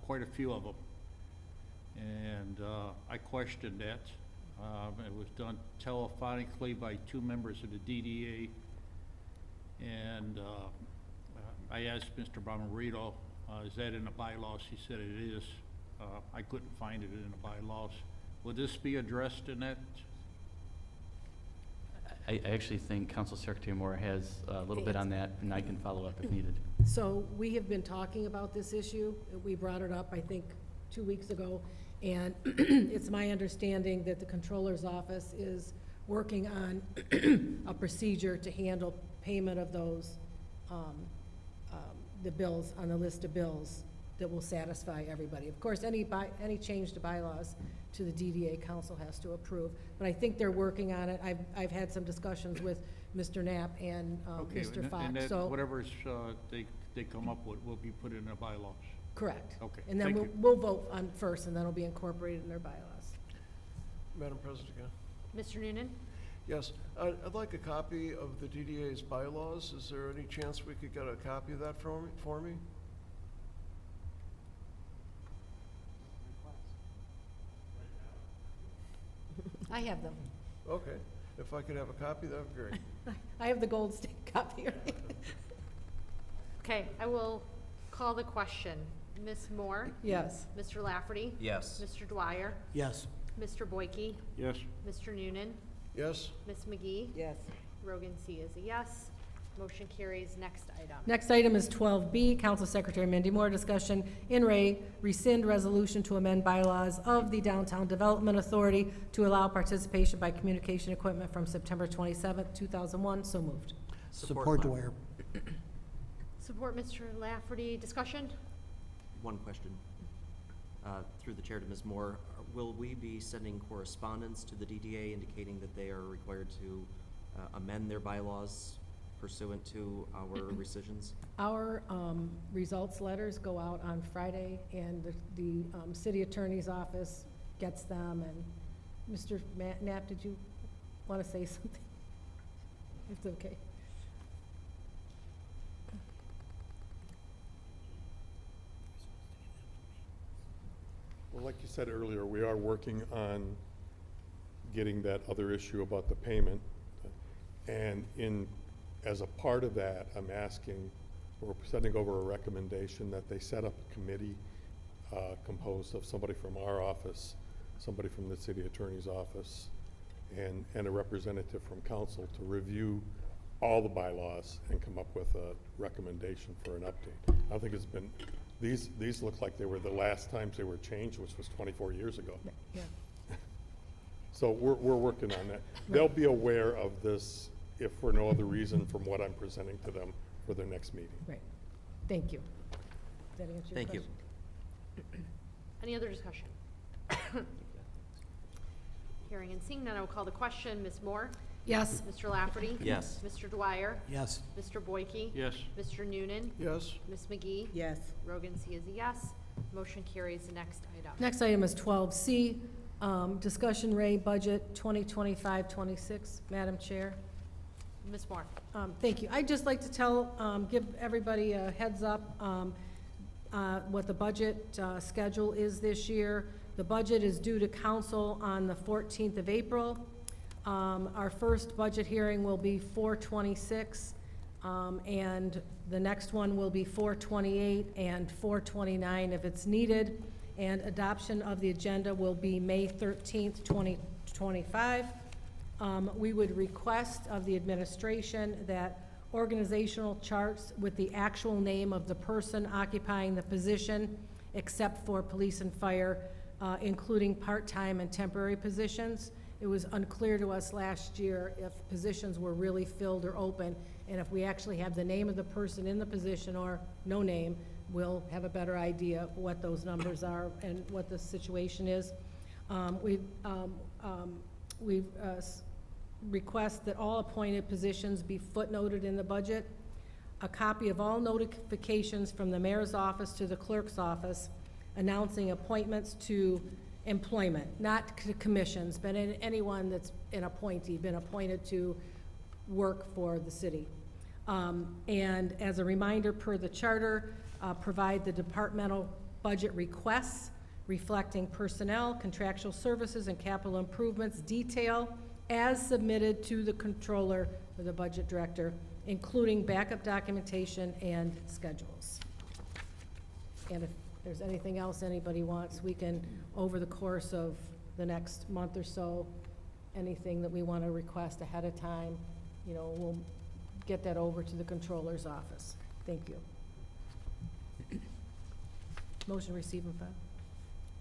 Speaker 6: quite a few of them. And I questioned that. It was done telephonically by 2 members of the DDA. And I asked Mr. Bomarito, is that in the bylaws? He said it is. I couldn't find it in the bylaws. Would this be addressed in that?
Speaker 11: I actually think Council Secretary Moore has a little bit on that, and I can follow up if needed.
Speaker 2: So we have been talking about this issue. We brought it up, I think, 2 weeks ago. And it's my understanding that the Controller's Office is working on a procedure to handle payment of those, the bills on the list of bills that will satisfy everybody. Of course, any change to bylaws to the DDA council has to approve. But I think they're working on it. I've had some discussions with Mr. Knapp and
Speaker 6: Okay,
Speaker 2: Mr.
Speaker 6: and
Speaker 2: Fox,
Speaker 6: that
Speaker 2: so.
Speaker 6: whatever's they come up with will be put in the bylaws.
Speaker 2: Correct.
Speaker 6: Okay,
Speaker 2: And then
Speaker 6: thank
Speaker 2: we'll,
Speaker 6: you.
Speaker 2: we'll vote on first, and then it'll be incorporated in their bylaws.
Speaker 3: Madam President again.
Speaker 4: Mr. Noonan?
Speaker 3: Yes, I'd like a copy of the DDA's bylaws. Is there any chance we could get a copy of that for me?
Speaker 2: I have them.
Speaker 3: Okay, if I could have a copy, that would be great.
Speaker 2: I have the gold stamp copy, right?
Speaker 4: Okay, I will call the question. Ms. Moore?
Speaker 2: Yes.
Speaker 4: Mr. Lafferty?
Speaker 5: Yes.
Speaker 4: Mr. Dwyer?
Speaker 6: Yes.
Speaker 4: Mr. Boyke?
Speaker 6: Yes.
Speaker 4: Mr. Noonan?
Speaker 3: Yes?
Speaker 4: Ms. McGee?
Speaker 1: Yes.
Speaker 4: Rogan C. is a yes. Motion carries. Next item.
Speaker 2: Next item is 12B, Council Secretary Mandy Moore, discussion in Ray, rescind resolution to amend bylaws of the Downtown Development Authority to allow participation by communication equipment from September 27th, 2001. So moved.
Speaker 6: Support Dwyer.
Speaker 4: Support Mr. Lafferty. Discussion?
Speaker 5: One question, through the chair to Ms. Moore. Will we be sending correspondence to the DDA indicating that they are required to amend their bylaws pursuant to our rescissions?
Speaker 2: Our results letters go out on Friday, and the city attorney's office gets them. And Mr. Knapp, did you want to say something? It's okay.
Speaker 12: Well, like you said earlier, we are working on getting that other issue about the payment. And as a part of that, I'm asking, we're sending over a recommendation that they set up a committee composed of somebody from our office, somebody from the city attorney's office, and a representative from council to review all the bylaws and come up with a recommendation for an update. I think it's been, these look like they were the last times they were changed, which was 24 years ago.
Speaker 2: Yeah.
Speaker 12: So we're working on that. They'll be aware of this, if for no other reason, from what I'm presenting to them for their next meeting.
Speaker 2: Right. Thank you. Does that answer your
Speaker 5: Thank you.
Speaker 2: question?
Speaker 4: Any other discussion? Hearing and seeing none, I will call the question. Ms. Moore?
Speaker 2: Yes.
Speaker 4: Mr. Lafferty?
Speaker 5: Yes.
Speaker 4: Mr. Dwyer?
Speaker 6: Yes.
Speaker 4: Mr. Boyke?
Speaker 6: Yes.
Speaker 4: Mr. Noonan?
Speaker 3: Yes?
Speaker 4: Ms. McGee?
Speaker 1: Yes.
Speaker 4: Rogan C. is a yes. Motion carries. Next item.
Speaker 2: Next item is 12C, discussion Ray budget 2025-26. Madam Chair.
Speaker 4: Ms. Moore?
Speaker 2: Thank you. I'd just like to give everybody a heads up what the budget schedule is this year. The budget is due to council on the 14th of April. Our first budget hearing will be 4/26, and the next one will be 4/28 and 4/29 if it's needed. And adoption of the agenda will be May 13th, 2025. We would request of the administration that organizational charts with the actual name of the person occupying the position, except for police and fire, including part-time and temporary positions. It was unclear to us last year if positions were really filled or open, and if we actually have the name of the person in the position or no name, we'll have a better idea what those numbers are and what the situation is. We request that all appointed positions be footnoted in the budget. A copy of all notifications from the mayor's office to the clerk's office announcing appointments to employment, not to commissions, but anyone that's an appointee, been appointed to work for the city. And as a reminder, per the charter, provide the departmental budget requests reflecting personnel, contractual services, and capital improvements detail as submitted to the controller or the budget director, including backup documentation and schedules. And if there's anything else anybody wants, we can, over the course of the next month or so, anything that we want to request ahead of time, you know, we'll get that over to the controller's office. Thank you. Motion receive and file.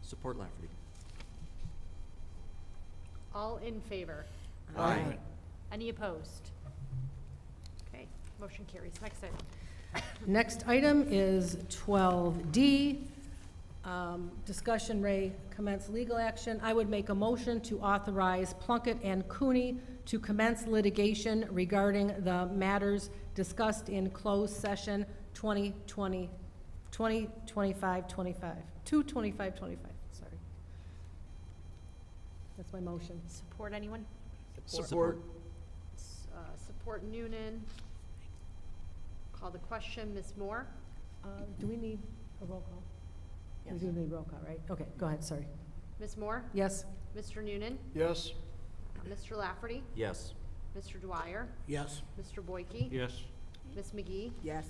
Speaker 5: Support Lafferty.
Speaker 4: All in favor?
Speaker 5: Aye.
Speaker 4: Any opposed? Okay, motion carries. Next item.
Speaker 2: Next item is 12D. Discussion, Ray, commence legal action. I would make a motion to authorize Plunkett and Cooney to commence litigation regarding the matters discussed in closed session 225-25, sorry. That's my motion.
Speaker 4: Support anyone?
Speaker 3: Support.
Speaker 4: Support Noonan. Call the question. Ms. Moore?
Speaker 2: Do we need a roll call? We do need roll call, right? Okay, go ahead, sorry.
Speaker 4: Ms. Moore?
Speaker 2: Yes?
Speaker 4: Mr. Noonan?
Speaker 3: Yes.
Speaker 4: Mr. Lafferty?
Speaker 5: Yes.
Speaker 4: Mr. Dwyer?
Speaker 12: Yes.
Speaker 4: Mr. Boyke?
Speaker 6: Yes.
Speaker 4: Ms. McGee?
Speaker 1: Yes.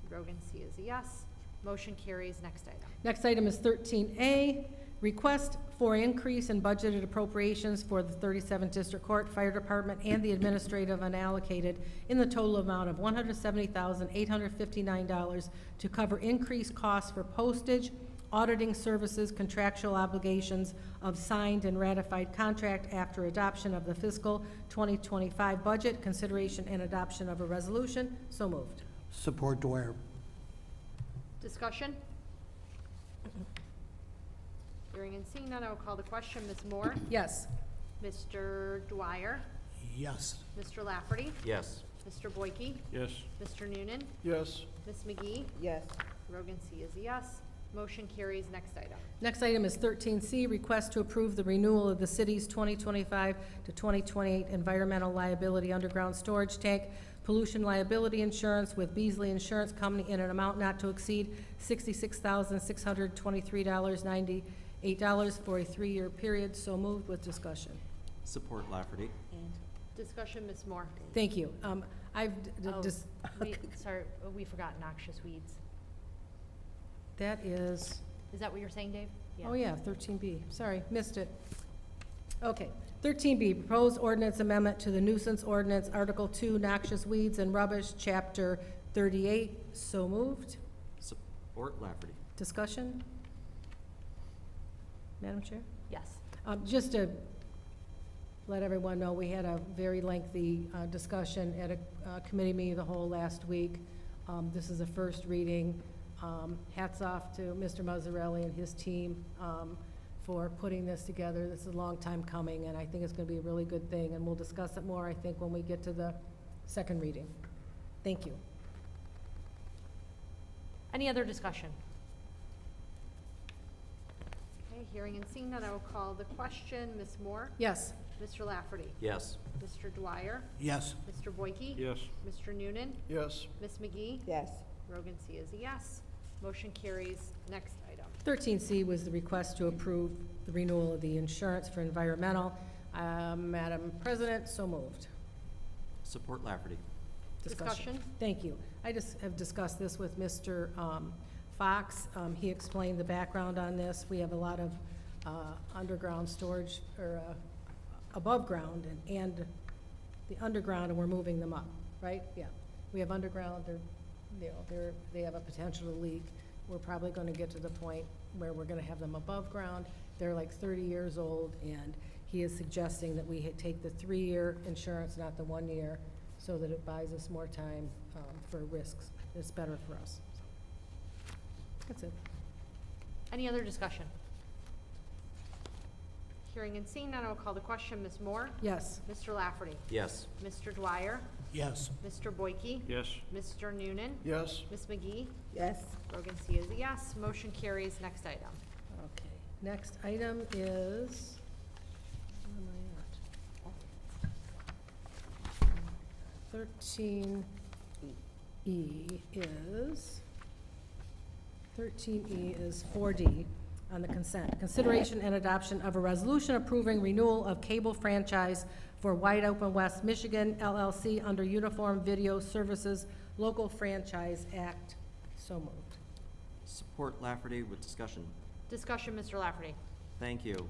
Speaker 4: Rogan C. is a yes. Motion carries. Next item.
Speaker 2: Next item is 13A, request for increase in budgeted appropriations for the 37th District Court, Fire Department, and the administrative unallocated in the total amount of $170,859 to cover increased costs for postage, auditing services, contractual obligations of signed and ratified contract after adoption of the fiscal 2025 budget, consideration and adoption of a resolution. So moved.
Speaker 12: Support Dwyer.
Speaker 4: Discussion? Hearing and seeing none, I will call the question. Ms. Moore?
Speaker 2: Yes.
Speaker 4: Mr. Dwyer?
Speaker 12: Yes.
Speaker 4: Mr. Lafferty?
Speaker 5: Yes.
Speaker 4: Mr. Boyke?
Speaker 6: Yes.
Speaker 4: Mr. Noonan?
Speaker 3: Yes.
Speaker 4: Ms. McGee?
Speaker 1: Yes.
Speaker 4: Rogan C. is a yes. Motion carries. Next item.
Speaker 2: Next item is 13C, request to approve the renewal of the city's 2025 to 2028 environmental liability underground storage tank pollution liability insurance with Beasley Insurance Company in an amount not to exceed $66,623.98 for a 3-year period. So moved with discussion.
Speaker 5: Support Lafferty.
Speaker 4: Discussion, Ms. Moore.
Speaker 2: Thank you. I've
Speaker 4: Oh,
Speaker 2: just,
Speaker 4: Sorry, we forgot noxious weeds.
Speaker 2: that is,
Speaker 4: Is that what you're saying, Dave?
Speaker 2: oh yeah, 13B. Sorry, missed it. Okay, 13B, proposed ordinance amendment to the nuisance ordinance, Article 2, noxious weeds and rubbish, Chapter 38. So moved.
Speaker 5: Support Lafferty.
Speaker 2: Discussion? Madam Chair?
Speaker 4: Yes.
Speaker 2: Just to let everyone know, we had a very lengthy discussion at a committee meeting of the whole last week. This is a first reading. Hats off to Mr. Mazzarelli and his team for putting this together. This is a long time coming, and I think it's going to be a really good thing, and we'll discuss it more, I think, when we get to the second reading. Thank you.
Speaker 4: Any other discussion? Okay, hearing and seeing none, I will call the question. Ms. Moore?
Speaker 2: Yes.
Speaker 4: Mr. Lafferty?
Speaker 5: Yes.
Speaker 4: Mr. Dwyer?
Speaker 12: Yes.
Speaker 4: Mr. Boyke?
Speaker 6: Yes.
Speaker 4: Mr. Noonan?
Speaker 3: Yes.
Speaker 4: Ms. McGee?
Speaker 1: Yes.
Speaker 4: Rogan C. is a yes. Motion carries. Next item.
Speaker 2: 13C was the request to approve the renewal of the insurance for environmental. Madam President, so moved.
Speaker 5: Support Lafferty.
Speaker 4: Discussion?
Speaker 2: Thank you. I just have discussed this with Mr. Fox. He explained the background on this. We have a lot of underground storage, or above ground and the underground, and we're moving them up, right? Yeah. We have underground, they have a potential to leak, we're probably gonna get to the point where we're gonna have them above ground. They're like 30 years old, and he is suggesting that we take the 3-year insurance, not the 1 year, so that it buys us more time for risks. It's better for us. That's it.
Speaker 4: Any other discussion? Hearing and seeing none, I will call the question. Ms. Moore?
Speaker 2: Yes.
Speaker 4: Mr. Lafferty?
Speaker 5: Yes.
Speaker 4: Mr. Dwyer?
Speaker 12: Yes.
Speaker 4: Mr. Boyke?
Speaker 6: Yes.
Speaker 4: Mr. Noonan?
Speaker 3: Yes,
Speaker 4: Ms. McGee?
Speaker 1: Yes.
Speaker 4: Brogan C is a yes. Motion carries. Next item.
Speaker 2: Okay. Next item is, where am I at? 13E is, 13E is 4D on the consent. Consideration and adoption of a resolution approving renewal of cable franchise for Wide Open West Michigan LLC under Uniform Video Services Local Franchise Act. So moved.
Speaker 5: Support Lafferty with discussion.
Speaker 4: Discussion, Mr. Lafferty.
Speaker 5: Thank you.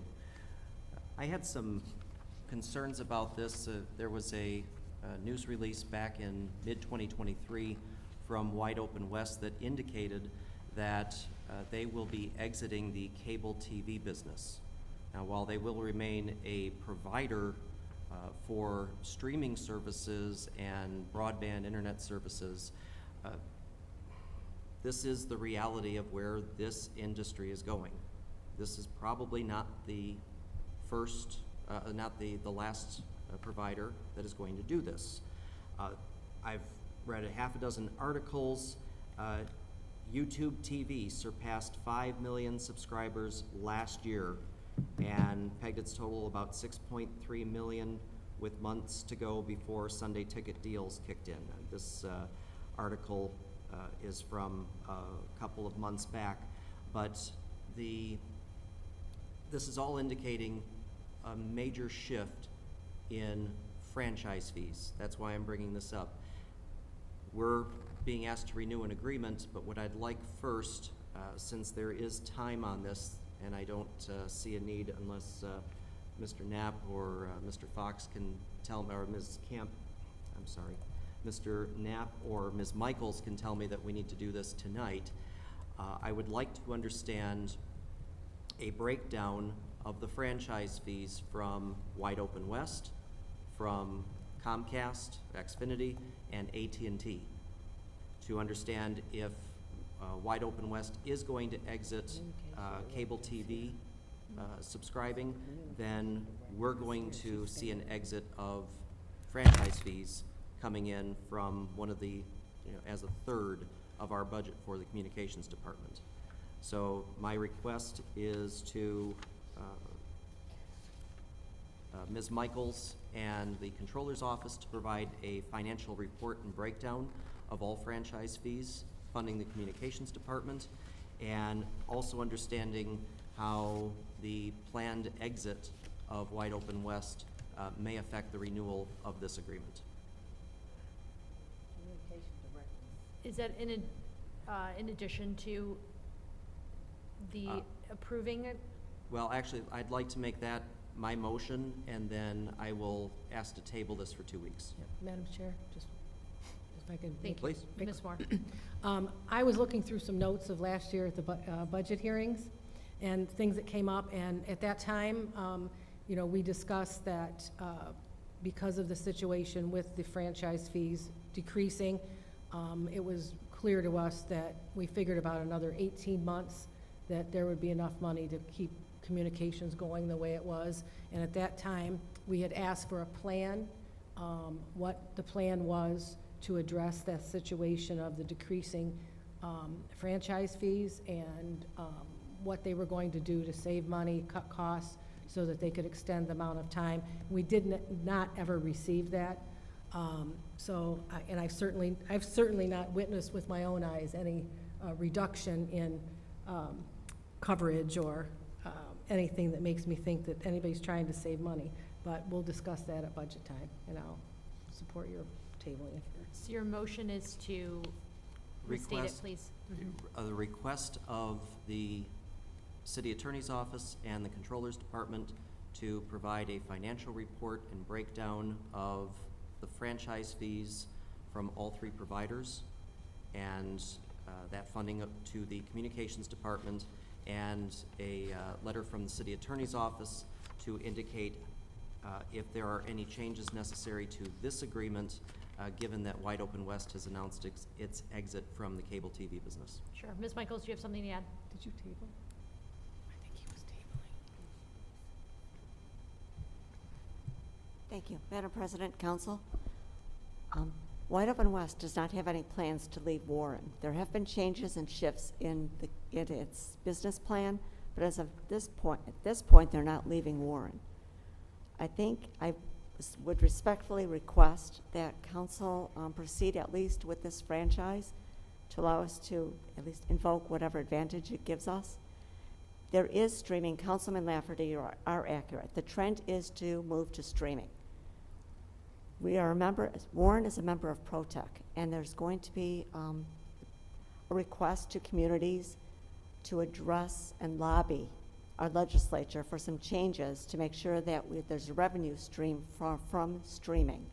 Speaker 5: I had some concerns about this. There was a news release back in mid-2023 from Wide Open West that indicated that they will be exiting the cable TV business. Now, while they will remain a provider for streaming services and broadband internet services, this is the reality of where this industry is going. This is probably not the first, not the last provider that is going to do this. I've read a half a dozen articles. YouTube TV surpassed 5 million subscribers last year and pegged its total about 6.3 million with months to go before Sunday ticket deals kicked in. This article is from a couple of months back, but this is all indicating a major shift in franchise fees. That's why I'm bringing this up. We're being asked to renew an agreement, but what I'd like first, since there is time on this, and I don't see a need unless Mr. Knapp or Mr. Fox can tell me, or Ms. Camp, I'm sorry, Mr. Knapp or Ms. Michaels can tell me that we need to do this tonight. I would like to understand a breakdown of the franchise fees from Wide Open West, from Comcast, Xfinity, and AT&T, to understand if Wide Open West is going to exit cable TV subscribing, then we're going to see an exit of franchise fees coming in from one of the, as a third of our budget for the communications department. So my request is to Ms. Michaels and the Controller's Office to provide a financial report and breakdown of all franchise fees funding the communications department, and also understanding how the planned exit of Wide Open West may affect the renewal of this agreement.
Speaker 1: Communication director.
Speaker 4: Is that in addition to the approving it?
Speaker 5: Well, actually, I'd like to make that my motion, and then I will ask to table this for 2 weeks.
Speaker 2: Yeah, Madam Chair, just if I could.
Speaker 4: Thank you.
Speaker 5: Please.
Speaker 4: Ms. Moore.
Speaker 2: I was looking through some notes of last year at the budget hearings and things that came up, and at that time, we discussed that because of the situation with the franchise fees decreasing, it was clear to us that we figured about another 18 months that there would be enough money to keep communications going the way it was. And at that time, we had asked for a plan, what the plan was to address that situation of the decreasing franchise fees, and what they were going to do to save money, cut costs, so that they could extend the amount of time. We did not ever receive that. And I've certainly not witnessed with my own eyes any reduction in coverage or anything that makes me think that anybody's trying to save money. But we'll discuss that at budget time, and I'll support your tabling it here.
Speaker 4: So your motion is to restate it,
Speaker 5: Request-
Speaker 4: please.
Speaker 5: The request of the City Attorney's Office and the Controller's Department to provide a financial report and breakdown of the franchise fees from all three providers, and that funding up to the Communications Department, and a letter from the City Attorney's Office to indicate if there are any changes necessary to this agreement, given that Wide Open West has announced its exit from the cable TV business.
Speaker 4: Sure. Ms. Michaels, do you have something to add?
Speaker 2: Did you table?
Speaker 8: I think he was tabling.
Speaker 1: Thank you. Madam President, Council. Wide Open West does not have any plans to leave Warren. There have been changes and shifts in its business plan, but at this point, they're not leaving Warren. I think I would respectfully request that council proceed at least with this franchise to allow us to at least invoke whatever advantage it gives us. There is streaming. Councilman Lafferty, you are accurate. The trend is to move to streaming. We are a member, Warren is a member of ProTech, and there's going to be a request to communities to address and lobby our legislature for some changes to make sure that there's a revenue stream from streaming.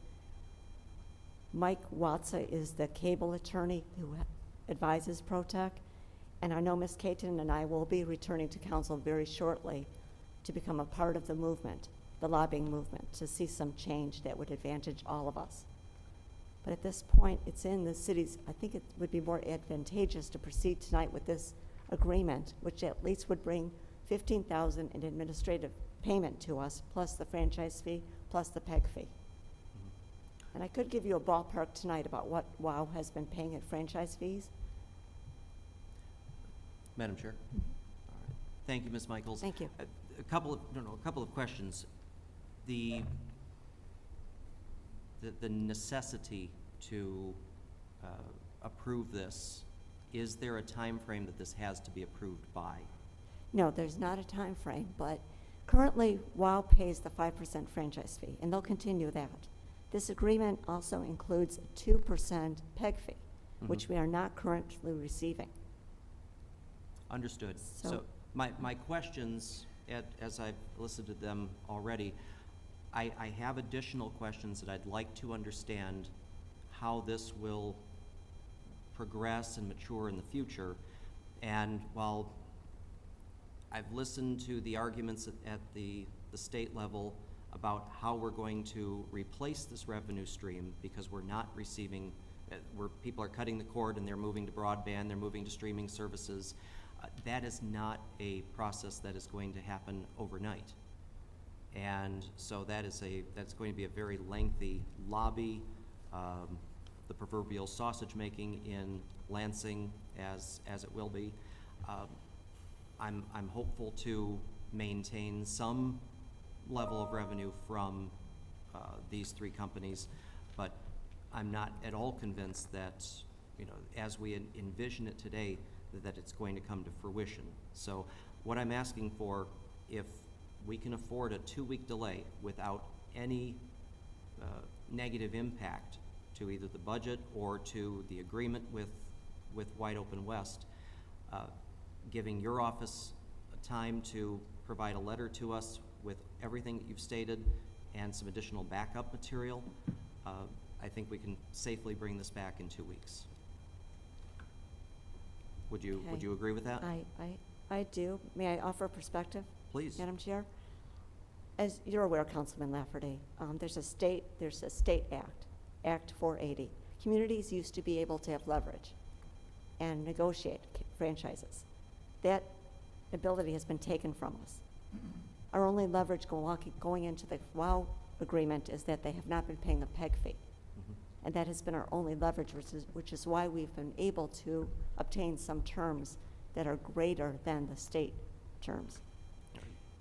Speaker 1: Mike Watsa is the cable attorney who advises ProTech, and I know Ms. Caton and I will be returning to council very shortly to become a part of the movement, the lobbying movement, to see some change that would advantage all of us. But at this point, it's in the city's, I think it would be more advantageous to proceed tonight with this agreement, which at least would bring $15,000 in administrative payment to us, plus the franchise fee, plus the PEG fee. And I could give you a ballpark tonight about what WOW has been paying at franchise fees.
Speaker 5: Madam Chair? All right. Thank you, Ms. Michaels.
Speaker 1: Thank you.
Speaker 5: A couple of questions. The necessity to approve this, is there a time frame that this has to be approved by?
Speaker 1: No, there's not a time frame, but currently WOW pays the 5% franchise fee, and they'll continue that. This agreement also includes a 2% PEG fee, which we are not currently receiving.
Speaker 5: Understood.
Speaker 1: So-
Speaker 5: So my questions, as I've elicited them already, I have additional questions that I'd like to understand how this will progress and mature in the future. And while I've listened to the arguments at the state level about how we're going to replace this revenue stream, because we're not receiving, where people are cutting the cord and they're moving to broadband, they're moving to streaming services, that is not a process that is going to happen overnight. And so that's going to be a very lengthy lobby, the proverbial sausage making in Lansing, as it will be. I'm hopeful to maintain some level of revenue from these three companies, but I'm not at all convinced that, as we envision it today, that it's going to come to fruition. So what I'm asking for, if we can afford a 2-week delay without any negative impact to either the budget or to the agreement with Wide Open West, giving your office time to provide a letter to us with everything that you've stated and some additional backup material, I think we can safely bring this back in 2 weeks. Would you agree with that?
Speaker 1: I do. May I offer a perspective?
Speaker 5: Please.
Speaker 1: Madam Chair? As you're aware, Councilman Lafferty, there's a state act, Act 480. Communities used to be able to have leverage and negotiate franchises. That ability has been taken from us. Our only leverage going into the WOW agreement is that they have not been paying the PEG fee. And that has been our only leverage, which is why we've been able to obtain some terms that are greater than the state terms.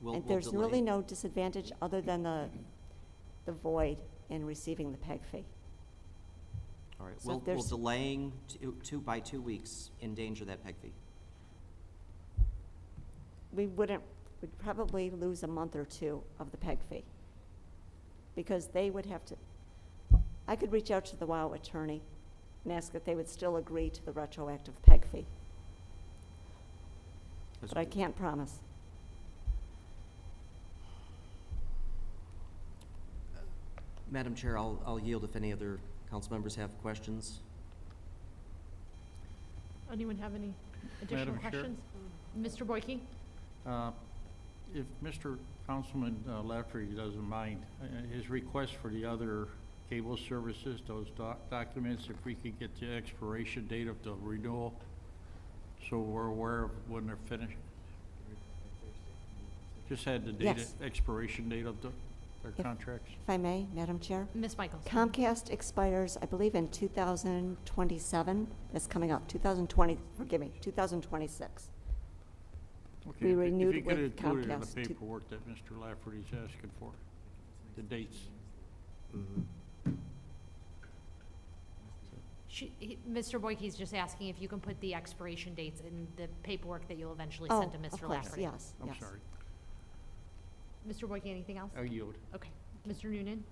Speaker 5: We'll
Speaker 1: There's
Speaker 5: delay.
Speaker 1: really no disadvantage other than the void in receiving the PEG fee.
Speaker 5: All right,
Speaker 1: So
Speaker 5: will
Speaker 1: if there's-
Speaker 5: delaying by 2 weeks endanger that PEG fee?
Speaker 1: We'd probably lose a month or two of the PEG fee, because they would have to, I could reach out to the WOW attorney and ask if they would still agree to the retroactive PEG fee, but I can't promise.
Speaker 5: Madam Chair, I'll yield if any other council members have questions.
Speaker 4: Anyone have any additional
Speaker 6: Madam Chair?
Speaker 4: questions? Mr. Boyke?
Speaker 6: If Mr. Councilman Lafferty doesn't mind, his request for the other cable services, those documents, if we could get the expiration date of the renewal, so we're aware of when they're finished. Just had the date,
Speaker 1: Yes.
Speaker 6: expiration date of their
Speaker 1: If-
Speaker 6: contracts.
Speaker 1: If I may, Madam Chair?
Speaker 4: Ms. Michaels?
Speaker 1: Comcast expires, I believe, in 2027. That's coming up, 2020, forgive me, 2026.
Speaker 6: Okay,
Speaker 1: We
Speaker 6: if
Speaker 1: renewed
Speaker 6: you could
Speaker 1: with
Speaker 6: include it in the
Speaker 1: Comcast to-
Speaker 6: paperwork that Mr. Lafferty's asking for, the dates.
Speaker 4: Mr. Boyke's just asking if you can put the expiration dates in the paperwork that you'll eventually
Speaker 1: Oh,
Speaker 4: send to
Speaker 1: of
Speaker 4: Mr.
Speaker 1: course,
Speaker 4: Lafferty.
Speaker 1: yes,
Speaker 6: I'm
Speaker 1: yes.
Speaker 6: sorry.
Speaker 4: Mr. Boyke, anything else?
Speaker 6: I yield.
Speaker 4: Okay. Mr. Noonan?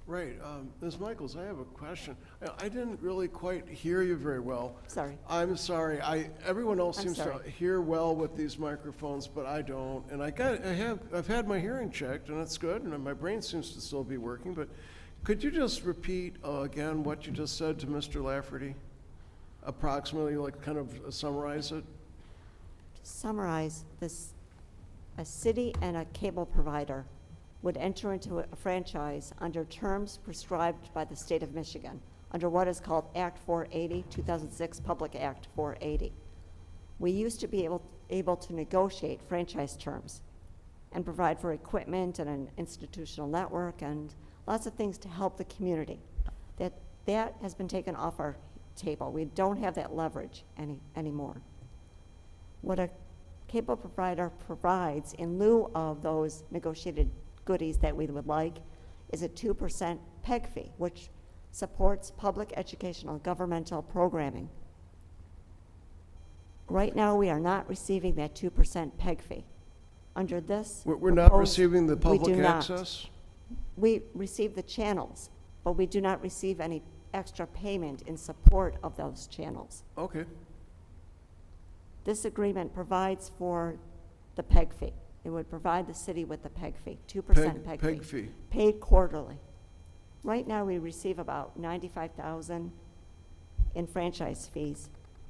Speaker 3: Right, Ms. Michaels, I have a question. I didn't really quite hear you very well.
Speaker 1: Sorry.
Speaker 3: I'm sorry, everyone else
Speaker 1: I'm
Speaker 3: seems to
Speaker 1: sorry.
Speaker 3: hear well with these microphones, but I don't. And I've had my hearing checked, and it's good, and my brain seems to still be working, but could you just repeat again what you just said to Mr. Lafferty? Approximately, like, kind of summarize it?
Speaker 1: To summarize, this, a city and a cable provider would enter into a franchise under terms prescribed by the state of Michigan, under what is called Act 480, 2006 Public Act 480. We used to be able to negotiate franchise terms and provide for equipment and an institutional network and lots of things to help the community. That has been taken off our table. We don't have that leverage anymore. What a cable provider provides in lieu of those negotiated goodies that we would like is a 2% PEG fee, which supports public educational governmental programming. Right now, we are not receiving that 2% PEG fee. Under this
Speaker 3: We're not
Speaker 1: proposed-
Speaker 3: receiving the
Speaker 1: we
Speaker 3: public
Speaker 1: do not.
Speaker 3: access?
Speaker 1: We receive the channels, but we do not receive any extra payment in support of those channels.
Speaker 3: Okay,
Speaker 1: This agreement provides for the PEG fee. It would provide the city with the PEG fee, 2% PEG fee.
Speaker 3: PEG fee.
Speaker 1: Paid quarterly. Right now, we receive about $95,000 in franchise fees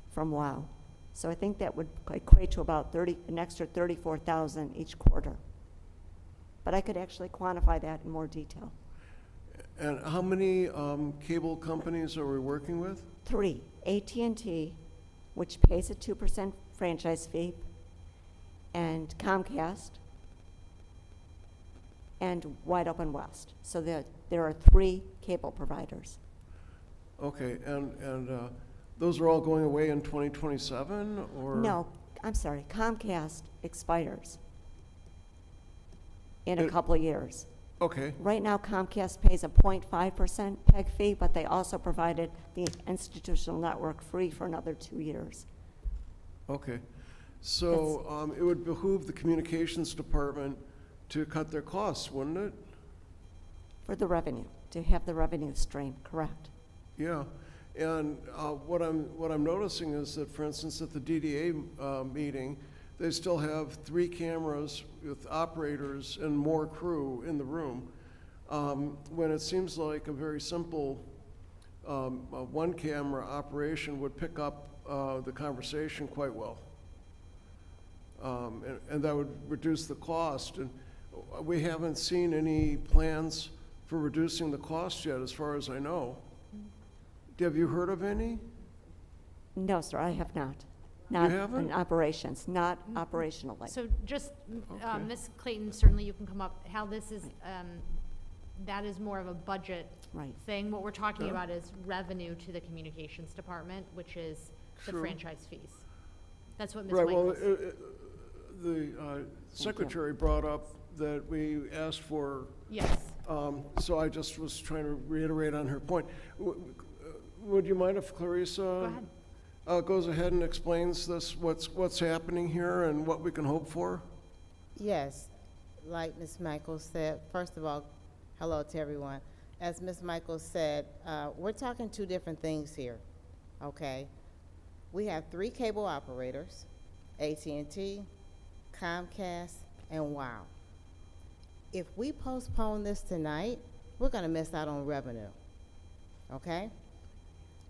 Speaker 1: from WOW. So I think that would equate to about an extra $34,000 each quarter. But I could actually quantify that in more detail.
Speaker 3: And how many cable companies are we working with?
Speaker 1: 3, AT&T, which pays a 2% franchise fee, and Comcast, and Wide Open West. So there are 3 cable providers.
Speaker 3: Okay, and those are all going away in 2027, or?
Speaker 1: No, I'm sorry, Comcast expires in a
Speaker 3: It-
Speaker 1: couple of years.
Speaker 3: Okay,
Speaker 1: Right now, Comcast pays a 0.5% PEG fee, but they also provided the institutional network free for another 2 years.
Speaker 3: okay. So it would behoove the communications department to cut their costs, wouldn't it?
Speaker 1: For the revenue, to have the revenue stream, correct.
Speaker 3: Yeah, and what I'm noticing is that, for instance, at the DDA meeting, they still have 3 cameras with operators and more crew in the room, when it seems like a very simple one-camera operation would pick up the conversation quite well. And that would reduce the cost. And we haven't seen any plans for reducing the cost yet, as far as I know. Have you heard of any?
Speaker 1: No, sir, I have not. Not
Speaker 3: haven't?
Speaker 1: in operations, not operationally.
Speaker 4: So just,
Speaker 3: Okay.
Speaker 4: Ms. Clayton, certainly you can come up, how this is, that is more of a budget
Speaker 1: Right.
Speaker 4: thing. What we're talking
Speaker 3: Yeah.
Speaker 4: about is revenue to the communications department, which is the
Speaker 3: True.
Speaker 4: franchise fees. That's what Ms.
Speaker 3: Right, well,
Speaker 4: Michaels.
Speaker 3: the secretary brought up that we asked for,
Speaker 4: Yes.
Speaker 3: so I just was trying to reiterate on her point. Would you mind if Clarissa?
Speaker 4: Go ahead.
Speaker 3: Goes ahead and explains this, what's happening here and what we can hope for?
Speaker 13: Yes, like Ms. Michaels said, first of all, hello to everyone. As Ms. Michaels said, we're talking 2 different things here, okay? We have 3 cable operators, AT&T, Comcast, and WOW. If we postpone this tonight, we're gonna miss out on revenue, okay?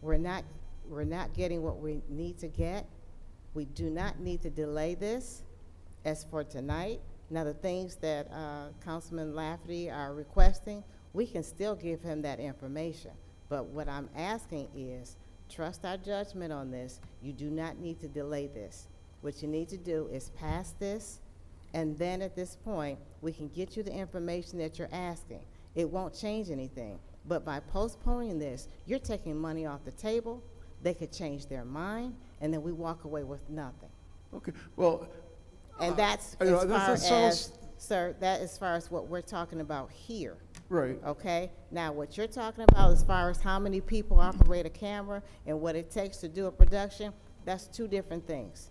Speaker 13: We're not we're not getting what we need to get. We do not need to delay this as for tonight. Now, the things that Councilman Lafferty are requesting, we can still give him that information. But what I'm asking is, trust our judgment on this. You do not need to delay this. What you need to do is pass this, and then at this point, we can get you the information that you're asking. It won't change anything. But by postponing this, you're taking money off the table. They could change their mind, and then we walk away with nothing.
Speaker 3: Okay, well,
Speaker 13: And that's
Speaker 3: I know,
Speaker 13: as
Speaker 3: that
Speaker 13: far
Speaker 3: sounds-
Speaker 13: as, sir, that as far as what we're talking about here,
Speaker 3: right.
Speaker 13: okay? Now, what you're talking about as far as how many people operate a camera and what it takes to do a production, that's two different things.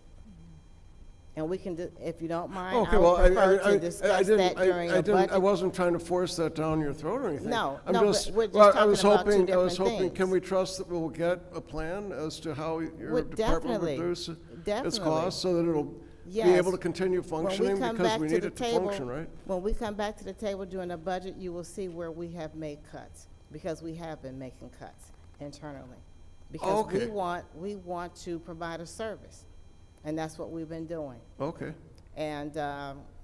Speaker 13: And we can, if you don't mind,
Speaker 3: Okay,
Speaker 13: I
Speaker 3: well,
Speaker 13: would prefer to discuss that
Speaker 3: didn't,
Speaker 13: during
Speaker 3: I
Speaker 13: the
Speaker 3: didn't, I
Speaker 13: budget.
Speaker 3: wasn't trying to force that down your throat or anything.
Speaker 13: No,
Speaker 3: I'm
Speaker 13: no,
Speaker 3: just,
Speaker 13: but we're just
Speaker 3: well, I was
Speaker 13: talking about two
Speaker 3: hoping, I was
Speaker 13: different
Speaker 3: hoping, can
Speaker 13: things.
Speaker 3: we trust that we'll get a plan as to how your
Speaker 13: Well,
Speaker 3: department
Speaker 13: definitely,
Speaker 3: will reduce its
Speaker 13: definitely.
Speaker 3: costs so that it'll be
Speaker 13: Yes.
Speaker 3: able to continue
Speaker 13: When we
Speaker 3: functioning
Speaker 13: come
Speaker 3: because
Speaker 13: back
Speaker 3: we
Speaker 13: to
Speaker 3: need
Speaker 13: the
Speaker 3: it to
Speaker 13: table-
Speaker 3: function, right?
Speaker 13: When we come back to the table during the budget, you will see where we have made cuts, because we have been making cuts internally. Because
Speaker 3: Okay.
Speaker 13: we want to provide a service, and that's what we've been doing.
Speaker 3: Okay,
Speaker 13: And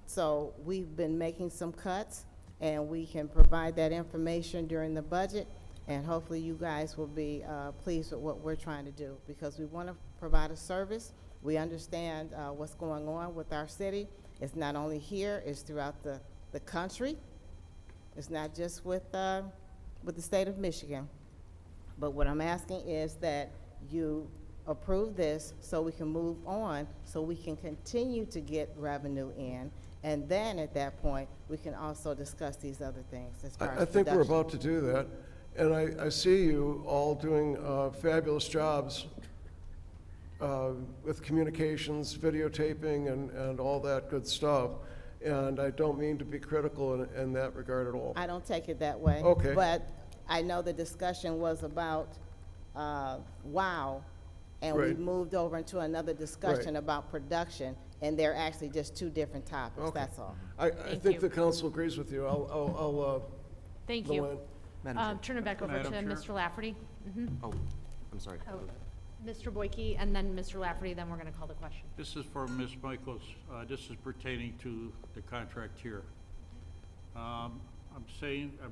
Speaker 13: so we've been making some cuts, and we can provide that information during the budget, and hopefully you guys will be pleased with what we're trying to do, because we want to provide a service. We understand what's going on with our city. It's not only here, it's throughout the country. It's not just with the state of Michigan. But what I'm asking is that you approve this so we can move on, so we can continue to get revenue in. And then at that point, we can also discuss these other things as far as
Speaker 3: I think we're
Speaker 13: production.
Speaker 3: about to do that, and I see you all doing fabulous jobs with communications, videotaping, and all that good stuff. And I don't mean to be critical in that regard at all.
Speaker 13: I don't take it that way.
Speaker 3: Okay.
Speaker 13: But I know the discussion was about WOW, and we
Speaker 3: Right.
Speaker 13: moved over into another discussion
Speaker 3: Right.
Speaker 13: about production, and they're actually just two different topics,
Speaker 3: Okay.
Speaker 13: that's all.
Speaker 3: I
Speaker 4: Thank
Speaker 3: think
Speaker 4: you.
Speaker 3: the council agrees with you. I'll
Speaker 4: Thank
Speaker 3: go
Speaker 4: you.
Speaker 3: in.
Speaker 5: Madam Chair.
Speaker 4: Turn it back over to
Speaker 6: Madam Chair.
Speaker 4: Mr. Lafferty.
Speaker 5: Oh, I'm sorry.
Speaker 4: Oh, Mr. Boyke, and then Mr. Lafferty, then we're gonna call the question.
Speaker 6: This is for Ms. Michaels. This is pertaining to the contract here. I'm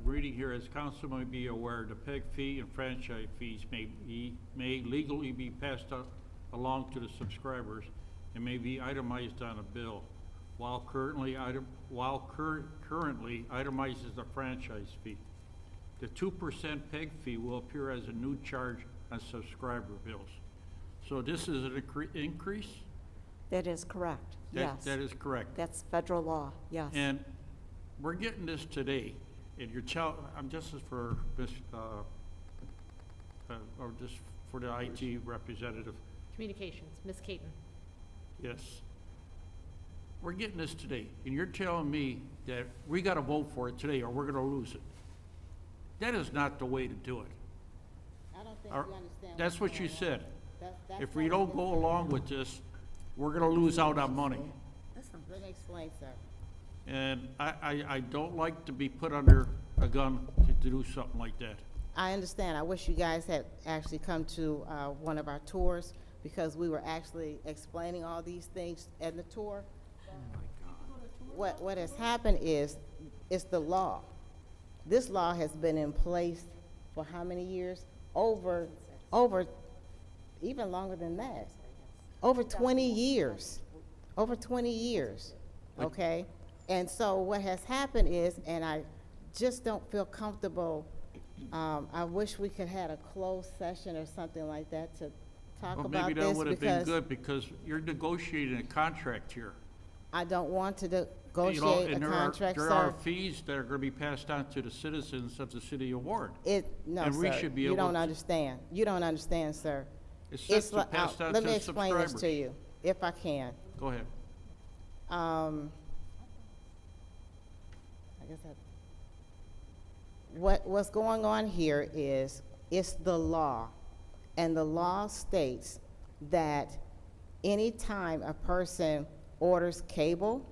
Speaker 6: reading here, as council may be aware, the PEG fee and franchise fees may legally be passed along to the subscribers and may be itemized on a bill, while currently itemizes the franchise fee. The 2% PEG fee will appear as a new charge on subscriber bills. So this is an increase?
Speaker 1: That is correct, yes.
Speaker 6: That is correct.
Speaker 1: That's federal law, yes.
Speaker 6: And we're getting this today, and I'm just as for this, or just for the IT representative,
Speaker 4: Communications, Ms. Caton.
Speaker 6: yes. We're getting this today, and you're telling me that we gotta vote for it today or we're gonna lose it. That is not the way to do it.
Speaker 13: I don't think
Speaker 6: Or-
Speaker 13: you understand.
Speaker 6: That's
Speaker 13: what's
Speaker 6: what you
Speaker 13: going on.
Speaker 6: said.
Speaker 13: That's
Speaker 6: If we
Speaker 13: not
Speaker 6: don't
Speaker 13: what
Speaker 6: go
Speaker 13: this
Speaker 6: along with this, we're gonna lose out on money.
Speaker 13: is. Let me explain, sir.
Speaker 6: And I don't like to be put under a gun to do something like that.
Speaker 13: I understand. I wish you guys had actually come to one of our tours, because we were actually explaining all these things at the tour. What has happened is, it's the law. This law has been in place for how many years? Over, even longer than that. Over 20 years. Over 20 years, okay? And so what has happened is, and I just don't feel comfortable, I wish we could have a closed session or something like that to talk
Speaker 6: Well,
Speaker 13: about
Speaker 6: maybe that
Speaker 13: this,
Speaker 6: would have been
Speaker 13: because
Speaker 6: good, because you're negotiating a contract here.
Speaker 13: I don't want to
Speaker 6: You know,
Speaker 13: negotiate a
Speaker 6: and
Speaker 13: contract,
Speaker 6: there are
Speaker 13: sir.
Speaker 6: fees that are gonna be passed on to the citizens of the city of Warren.
Speaker 13: No,
Speaker 6: and we
Speaker 13: sir,
Speaker 6: should be
Speaker 13: you
Speaker 6: able
Speaker 13: don't
Speaker 6: to-
Speaker 13: understand. You don't understand, sir.
Speaker 6: It's set
Speaker 13: It's
Speaker 6: to
Speaker 13: like,
Speaker 6: pass on to
Speaker 13: let me
Speaker 6: the
Speaker 13: explain this to
Speaker 6: subscribers.
Speaker 13: you, if I can.
Speaker 6: Go ahead.
Speaker 13: I guess what's going on here is, it's the law. And the law states that anytime a person orders cable,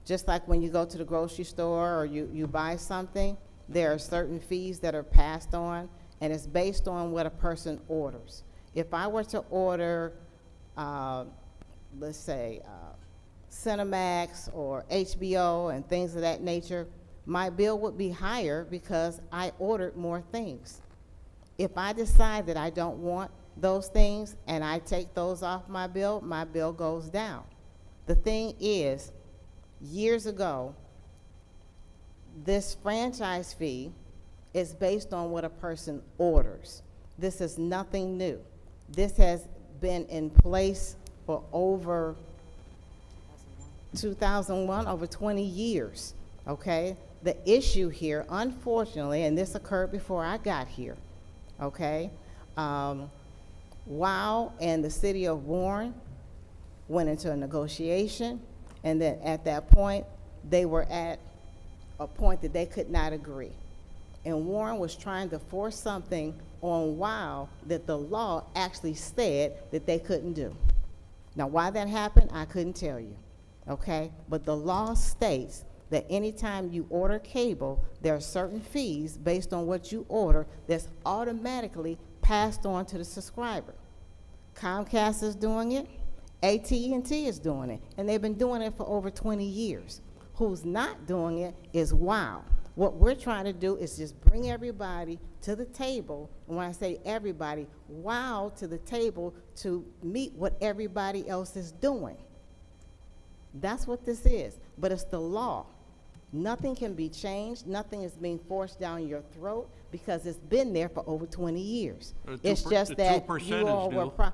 Speaker 13: just like when you go to the grocery store or you buy something, there are certain fees that are passed on, and it's based on what a person orders. If I were to order, let's say, Cinemax or HBO and things of that nature, my bill would be higher because I ordered more things. If I decide that I don't want those things and I take those off my bill goes down. The thing is, years ago, this franchise fee is based on what a person orders. This is nothing new. This has been in place for over 2001, over 20 years, okay? The issue here, unfortunately, and this occurred before I got here, okay? WOW and the city of Warren went into a negotiation, and then at that point, they were at a point that they could not agree. And Warren was trying to force something on WOW that the law actually said that they couldn't do. Now, why that happened, I couldn't tell you, okay? But the law states that anytime you order cable, there are certain fees based on what you order that's automatically passed on to the subscriber. Comcast is doing it, AT&T is doing it, and they've been doing it for over 20 years. Who's not doing it is WOW. What we're trying to do is just bring everybody to the table, and when I say everybody, WOW to the table to meet what everybody else is doing. That's what this is, but it's the law. Nothing can be changed, nothing is being forced down your throat because it's been there for over 20 years. It's just that you all were,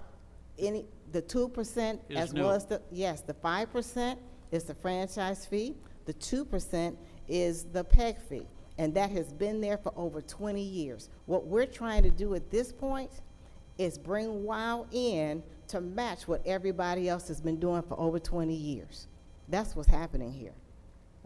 Speaker 13: the 2% as well as the, yes, the 5% is the franchise fee, the 2% is the PEG fee, and that has been there for over 20 years. What we're trying to do at this point is bring WOW in to match what everybody else has been doing for over 20 years. That's what's happening here,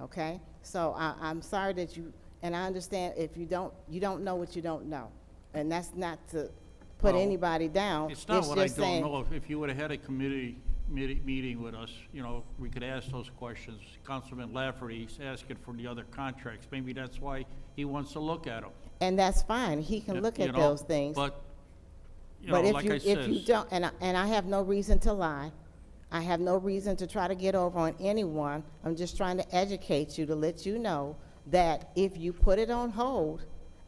Speaker 13: okay? So I'm sorry that you, and I understand if you don't know what you don't know, and that's not to put anybody down.
Speaker 6: It's not what I
Speaker 13: just saying,
Speaker 6: don't know. If you would have had a committee meeting with us, you know, we could ask those questions. Councilman Lafferty's asking for the other contracts. Maybe that's why he wants to look at them.
Speaker 13: and that's fine, he can look at those things.
Speaker 6: But, you know, like I said.
Speaker 13: If you don't, and I have no reason to lie, I have no reason to try to get over on anyone, I'm just trying to educate you to let you know that if you put it on hold,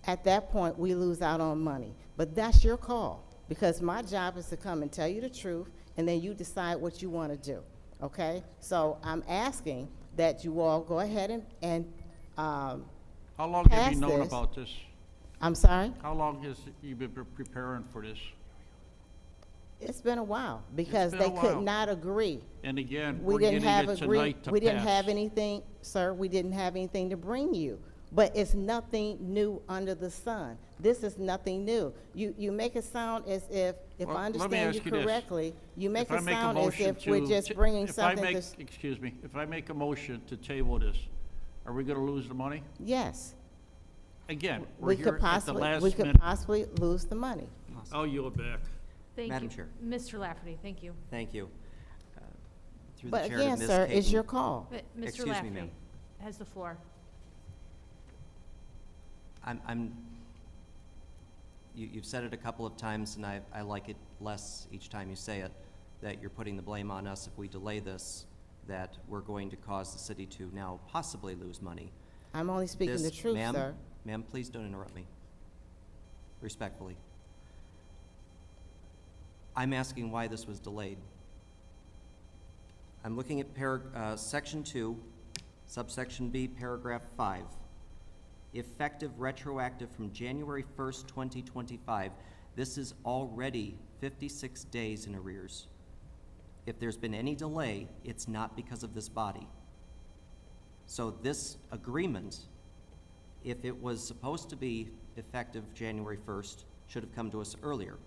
Speaker 13: at that point, we lose out on money. But that's your call, because my job is to come and tell you the truth, and then you decide what you want to do, okay? So I'm asking that you all go ahead and
Speaker 6: How long have
Speaker 13: pass
Speaker 6: you known
Speaker 13: this.
Speaker 6: about this?
Speaker 13: I'm sorry?
Speaker 6: How long has you been preparing for this?
Speaker 13: It's been a while, because
Speaker 6: been a
Speaker 13: they could
Speaker 6: while.
Speaker 13: not agree.
Speaker 6: And again,
Speaker 13: We
Speaker 6: we're
Speaker 13: didn't
Speaker 6: getting
Speaker 13: have
Speaker 6: it
Speaker 13: agree,
Speaker 6: tonight to
Speaker 13: we didn't have
Speaker 6: pass.
Speaker 13: anything, sir, we didn't have anything to bring you. But it's nothing new under the sun. This is nothing new. You make it sound as if
Speaker 6: Well,
Speaker 13: I
Speaker 6: let me
Speaker 13: understand you
Speaker 6: ask you this.
Speaker 13: correctly, you make
Speaker 6: If I
Speaker 13: it
Speaker 6: make a
Speaker 13: sound as
Speaker 6: motion
Speaker 13: if we're
Speaker 6: to-
Speaker 13: just bringing
Speaker 6: if I
Speaker 13: something
Speaker 6: make-
Speaker 13: that's,
Speaker 6: Excuse me, if I make a motion to table this, are we gonna lose the money?
Speaker 13: yes.
Speaker 6: Again, we're
Speaker 13: We
Speaker 6: here
Speaker 13: could
Speaker 6: at the
Speaker 13: possibly,
Speaker 6: last
Speaker 13: we could
Speaker 6: minute.
Speaker 13: possibly lose the money.
Speaker 6: I'll yield back.
Speaker 4: Thank you.
Speaker 5: Madam Chair.
Speaker 4: Mr. Lafferty, thank you.
Speaker 5: Thank you. Through the
Speaker 13: But
Speaker 5: chair to
Speaker 13: again,
Speaker 5: Ms.
Speaker 13: sir, it's
Speaker 5: Caton.
Speaker 13: your call.
Speaker 4: Mr.
Speaker 5: Excuse me,
Speaker 4: Lafferty
Speaker 5: ma'am.
Speaker 4: has the floor.
Speaker 5: You've said it a couple of times, and I like it less each time you say it, that you're putting the blame on us if we delay this, that we're going to cause the city to now possibly lose money.
Speaker 13: I'm only speaking the
Speaker 5: This-
Speaker 13: truth,
Speaker 5: ma'am,
Speaker 13: sir.
Speaker 5: Ma'am, please don't interrupt me. Respectfully. I'm asking why this was delayed. I'm looking at section 2, subsection B, paragraph 5. Effective retroactive from January 1st, 2025. This is already 56 days in arrears. If there's been any delay, it's not because of this body. So this agreement, if it was supposed to be effective January 1st, should have come to us earlier.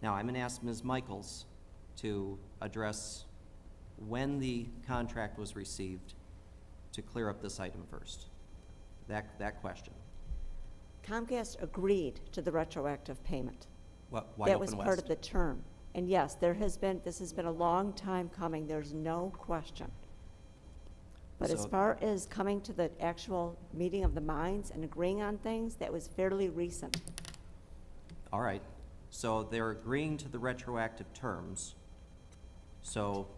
Speaker 5: Now, I'm going to ask Ms. Michaels to address when the contract was received to clear up this item first. That question.
Speaker 1: Comcast agreed to the retroactive payment.
Speaker 5: Why
Speaker 1: That
Speaker 5: Open
Speaker 1: was
Speaker 5: West?
Speaker 1: part of the term. And yes, this has been a long time coming, there's no question. But as
Speaker 5: So-
Speaker 1: far as coming to the actual meeting of the minds and agreeing on things, that was fairly recent.
Speaker 5: All right, so they're agreeing to the retroactive terms. So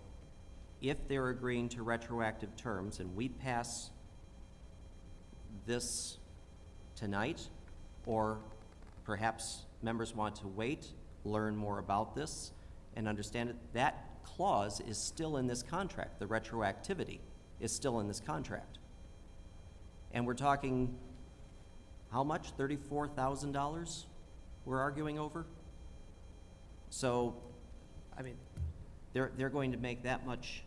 Speaker 5: if they're agreeing to retroactive terms and we pass this tonight, or perhaps members want to wait, learn more about this, and understand it, that clause is still in this contract. The retroactivity is still in this contract. And we're talking, how much? $34,000 we're arguing over? So, I mean, they're going to make that much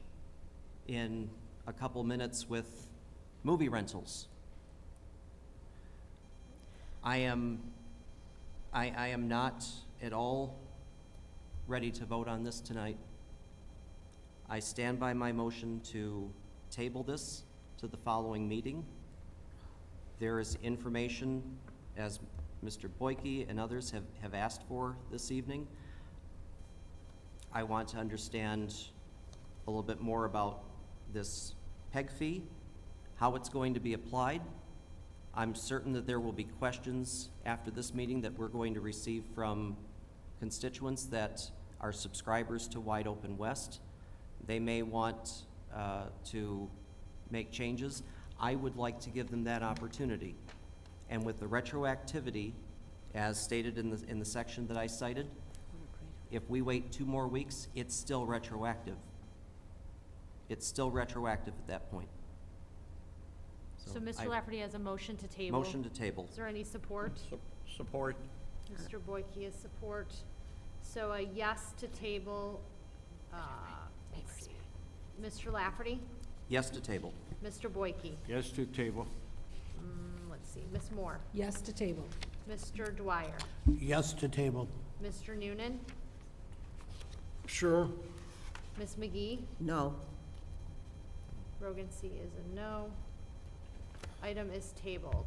Speaker 5: in a couple minutes with movie rentals. I am not at all ready to vote on this tonight. I stand by my motion to table this to the following meeting. There is information, as Mr. Boyke and others have asked for this evening. I want to understand a little bit more about this PEG fee, how it's going to be applied. I'm certain that there will be questions after this meeting that we're going to receive from constituents that are subscribers to Wide Open West. They may want to make changes. I would like to give them that opportunity. And with the retroactivity, as stated in the section that I cited, if we wait 2 more weeks, it's still retroactive. It's still retroactive at that point.
Speaker 4: So Mr. Lafferty has a motion to table.
Speaker 5: Motion to table.
Speaker 4: Is there any support?
Speaker 6: Support.
Speaker 4: Mr. Boyke is support. So a yes to table, let's see. Mr. Lafferty?
Speaker 5: Yes to table.
Speaker 4: Mr. Boyke?
Speaker 6: Yes to table.
Speaker 4: Let's see, Ms. Moore?
Speaker 2: Yes to table.
Speaker 4: Mr. Dwyer?
Speaker 6: Yes to table.
Speaker 4: Mr. Noonan?
Speaker 3: Sure.
Speaker 4: Ms. McGee?
Speaker 1: No.
Speaker 4: Rogan C. is a no. Item is tabled.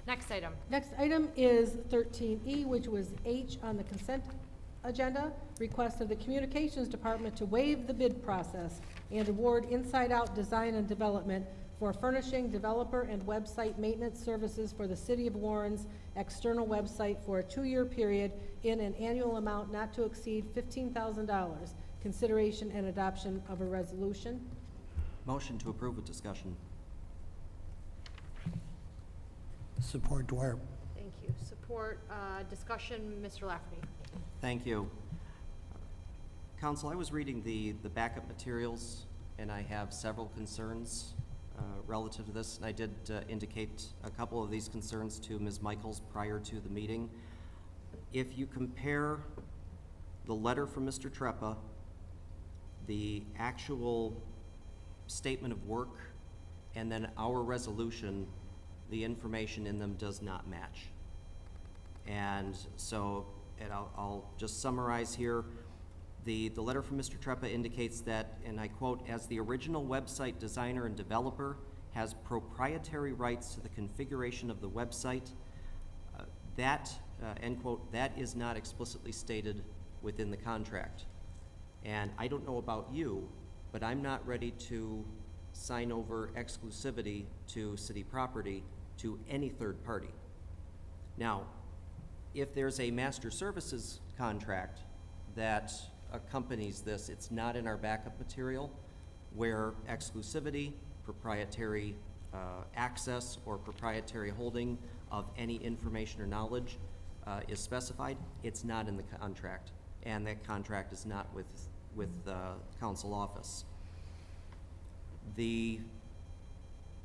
Speaker 4: Next item.
Speaker 2: Next item is 13E, which was H on the consent agenda. Request of the Communications Department to waive the bid process and award Inside Out Design and Development for furnishing developer and website maintenance services for the City of Warren's external website for a 2-year period in an annual amount not to exceed $15,000. Consideration and adoption of a resolution.
Speaker 5: Motion to approve with discussion.
Speaker 6: Support Dwyer.
Speaker 4: Thank you. Support, discussion, Mr. Lafferty.
Speaker 5: Thank you. Council, I was reading the backup materials, and I have several concerns relative to this, and I did indicate a couple of these concerns to Ms. Michaels prior to the meeting. If you compare the letter from Mr. Treppa, the actual statement of work, and then our resolution, the information in them does not match. And so, and I'll just summarize here. The letter from Mr. Treppa indicates that, and I quote, "As the original website designer and developer has proprietary rights to the configuration of the website," end quote, "that is not explicitly stated within the contract." And I don't know about you, but I'm not ready to sign over exclusivity to city property to any third party. Now, if there's a master services contract that accompanies this, it's not in our backup material, where exclusivity, proprietary access, or proprietary holding of any information or knowledge is specified. It's not in the contract, and that contract is not with the council office. The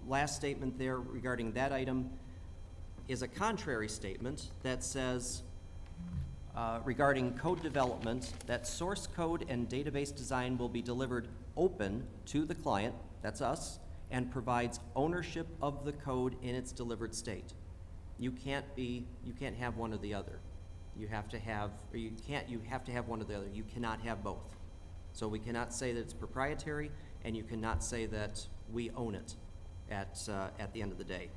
Speaker 5: last statement there regarding that item is a contrary statement that says, regarding code development, that source code and database design will be delivered open to the client, that's us, and provides ownership of the code in its delivered state. You can't have one or the other. You have to have one or the other. You cannot have both. So we cannot say that it's proprietary, and you cannot say that we own it at the end of the day.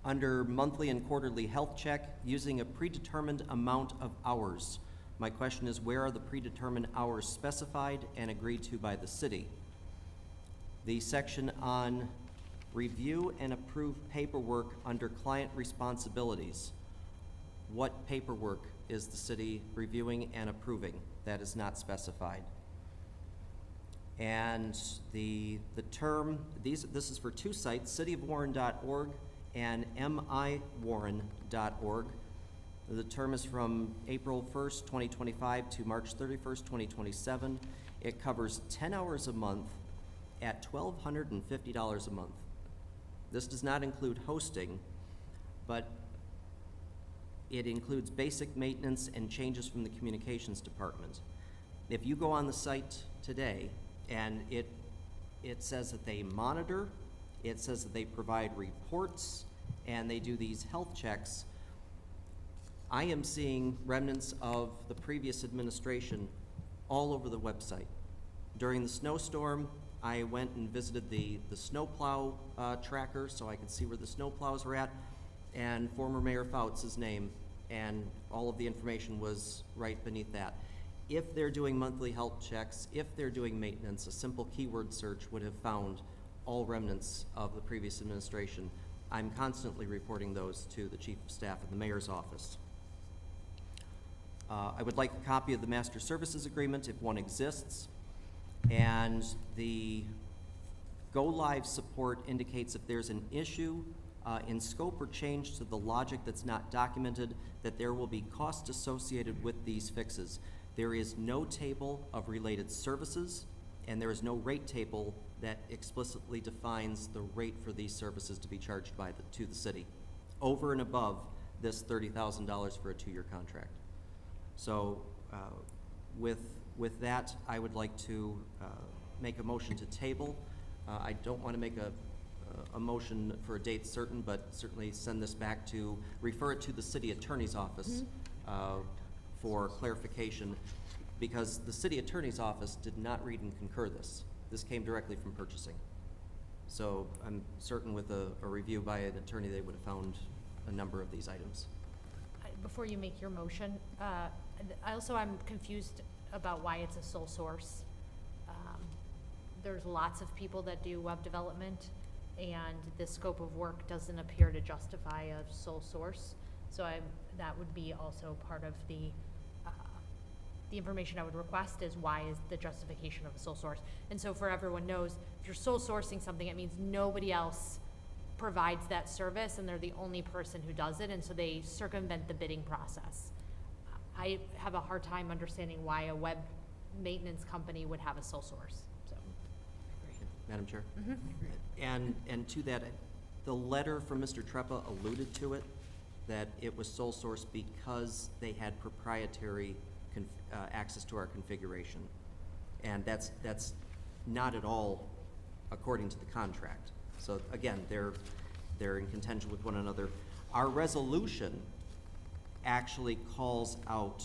Speaker 5: Under monthly and quarterly health check, using a predetermined amount of hours. My question is, where are the predetermined hours specified and agreed to by the city? The section on review and approve paperwork under client responsibilities. what paperwork is the city reviewing and approving? That is not specified. And the term, this is for two sites, cityofwarren.org and miwarren.org. The term is from April 1st, 2025 to March 31st, 2027. It covers 10 hours a month at $1,250 a month. This does not include hosting, but it includes basic maintenance and changes from the communications department. If you go on the site today, and it says that they monitor, it says that they provide reports, and they do these health checks, I am seeing remnants of the previous administration all over the website. During the snowstorm, I went and visited the snowplow tracker so I could see where the snowplows were at, and former Mayor Fouts' name, and all of the information was right beneath that. If they're doing monthly health checks, if they're doing maintenance, a simple keyword search would have found all remnants of the previous administration. I'm constantly reporting those to the Chief of Staff in the Mayor's office. I would like a copy of the Master Services Agreement if one exists, and the Go Live support indicates if there's an issue in scope or change to the logic that's not documented, that there will be costs associated with these fixes. There is no table of related services, and there is no rate table that explicitly defines the rate for these services to be charged to the city, over and above this $30,000 for a 2-year contract. So with that, I would like to make a motion to table. I don't want to make a motion for a date certain, but certainly send this back to, refer it to the city attorney's office for clarification, because the city attorney's office did not read and concur this. This came directly from purchasing. So I'm certain with a review by an attorney, they would have found a number of these items.
Speaker 4: Before you make your motion, I'm confused about why it's a sole source. There's lots of people that do web development, and the scope of work doesn't appear to justify a sole source. So that would be also part of the information I would request, is why is the justification of a sole source. And so for everyone knows, if you're sole sourcing something, it means nobody else provides that service and they're the only person who does it, and so they circumvent the bidding process. I have a hard time understanding why a web maintenance company would have a sole source, so.
Speaker 5: Madam Chair? And to that, the letter from Mr. Treppa alluded to it, that it was sole source because they had proprietary access to our configuration. And that's not at all according to the contract. So again, they're in contention with one another. Our resolution actually calls out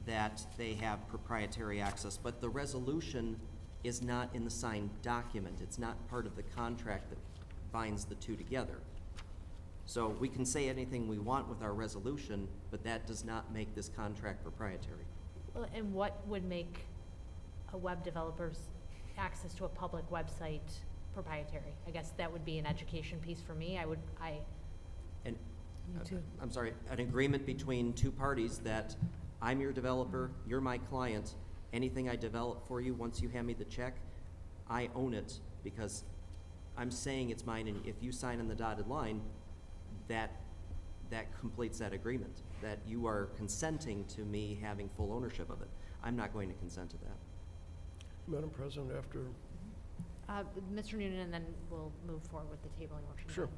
Speaker 5: that they have proprietary access, but the resolution is not in the signed document. It's not part of the contract that binds the two together. So we can say anything we want with our resolution, but that does not make this contract proprietary.
Speaker 4: Well, and what would make a web developer's access to a public website proprietary? I guess that would be an education piece for me.
Speaker 5: And I'm sorry, an agreement between two parties that I'm your developer, you're my client. Anything I develop for you, once you hand me the check, I own it because I'm saying it's mine, and if you sign on the dotted line, that completes that agreement, that you are consenting to me having full ownership of it. I'm not going to consent to that.
Speaker 3: Madam President, after,
Speaker 4: Mr. Noonan, and then we'll move forward with the tabling motion.
Speaker 3: sure.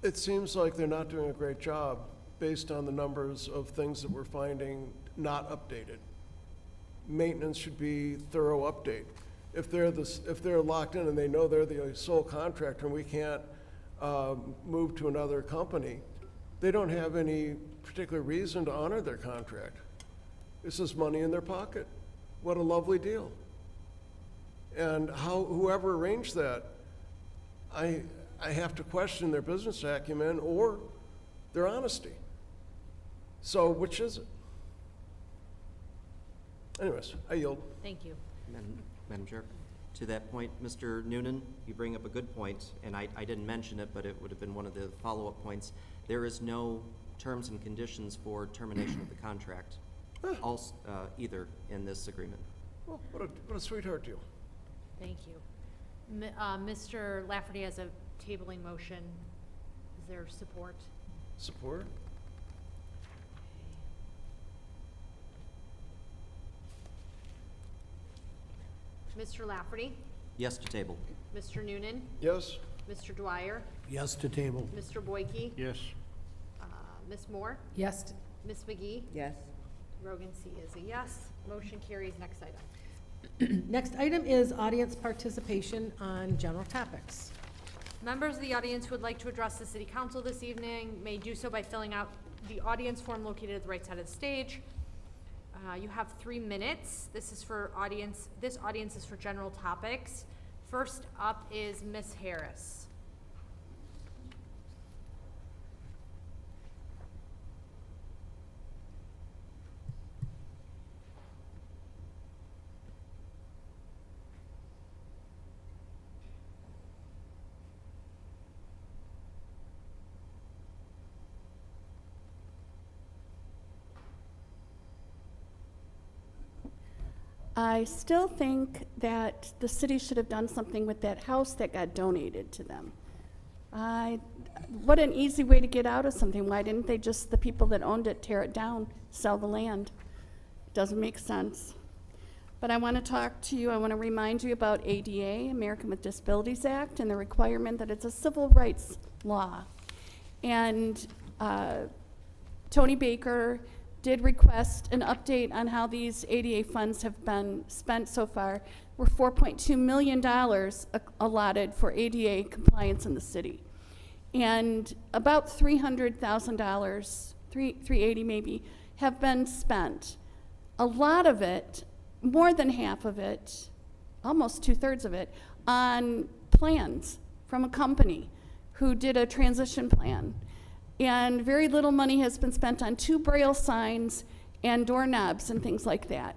Speaker 3: It seems like they're not doing a great job based on the numbers of things that we're finding not updated. Maintenance should be thorough update. If they're locked in and they know they're the sole contractor and we can't move to another company, they don't have any particular reason to honor their contract. This is money in their pocket. What a lovely deal. And whoever arranged that, I have to question their business acumen or their honesty. So which is it? Anyways, I yield.
Speaker 4: Thank you.
Speaker 5: Madam Chair? to that point, Mr. Noonan, you bring up a good point, and I didn't mention it, but it would have been one of the follow-up points. There is no terms and conditions for termination of the contract, either in this agreement.
Speaker 3: Well, what a sweetheart deal.
Speaker 4: Thank you. Mr. Lafferty has a tabling motion. Is there support?
Speaker 3: Support?
Speaker 4: Mr. Lafferty?
Speaker 5: Yes to table.
Speaker 4: Mr. Noonan?
Speaker 3: Yes?
Speaker 4: Mr. Dwyer?
Speaker 12: Yes to table.
Speaker 4: Mr. Boyke?
Speaker 6: Yes.
Speaker 4: Ms. Moore?
Speaker 2: Yes,
Speaker 4: Ms. McGee?
Speaker 1: Yes.
Speaker 4: Rogan C. is a yes. Motion carries. Next item.
Speaker 2: next item is audience participation on general topics.
Speaker 4: Members of the audience who would like to address the city council this evening may do so by filling out the audience form located at the right side of the stage. You have 3 minutes. This audience is for general topics. First up is Ms. Harris.
Speaker 8: I still think that the city should have done something with that house that got donated to them. What an easy way to get out of something. Why didn't they just, the people that owned it, tear it down, sell the land? Doesn't make sense. But I want to talk to you, I want to remind you about ADA, American with Disabilities Act, and the requirement that it's a civil rights law. And Tony Baker did request an update on how these ADA funds have been spent so far. We're $4.2 million allotted for ADA compliance in the city. And about $300,000, $380 maybe, have been spent. A lot of it, more than half of it, almost 2/3 of it, on plans from a company who did a transition plan. And very little money has been spent on 2 Braille signs and doorknobs and things like that.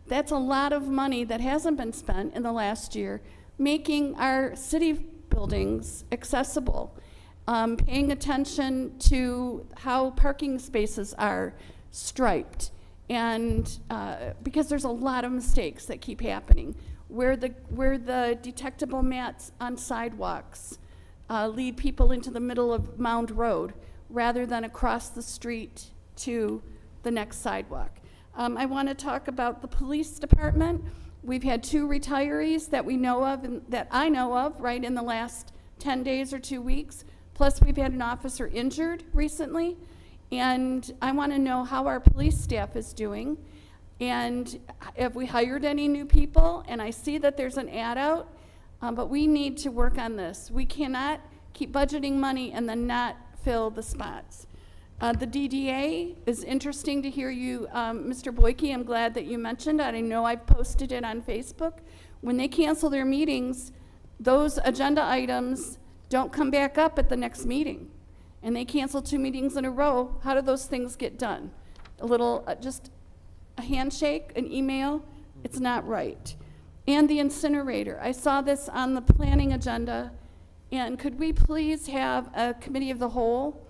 Speaker 8: That's a lot of money that hasn't been spent in the last year, making our city buildings accessible, paying attention to how parking spaces are striped, and because there's a lot of mistakes that keep happening, where the detectable mats on sidewalks lead people into the middle of Mound Road, rather than across the street to the next sidewalk. I want to talk about the police department. We've had 2 retirees that we know of, and that I know of, right, in the last 10 days or 2 weeks. Plus, we've had an officer injured recently. And I want to know how our police staff is doing. And have we hired any new people? And I see that there's an ad out, but we need to work on this. We cannot keep budgeting money and then not fill the spots. The DDA is interesting to hear you, Mr. Boyke. I'm glad that you mentioned it. I know I've posted it on Facebook. When they cancel their meetings, those agenda items don't come back up at the next meeting. And they cancel 2 meetings in a row. How do those things get done? A little, just a handshake, an email? It's not right. And the incinerator. I saw this on the planning agenda. And could we please have a committee of the whole?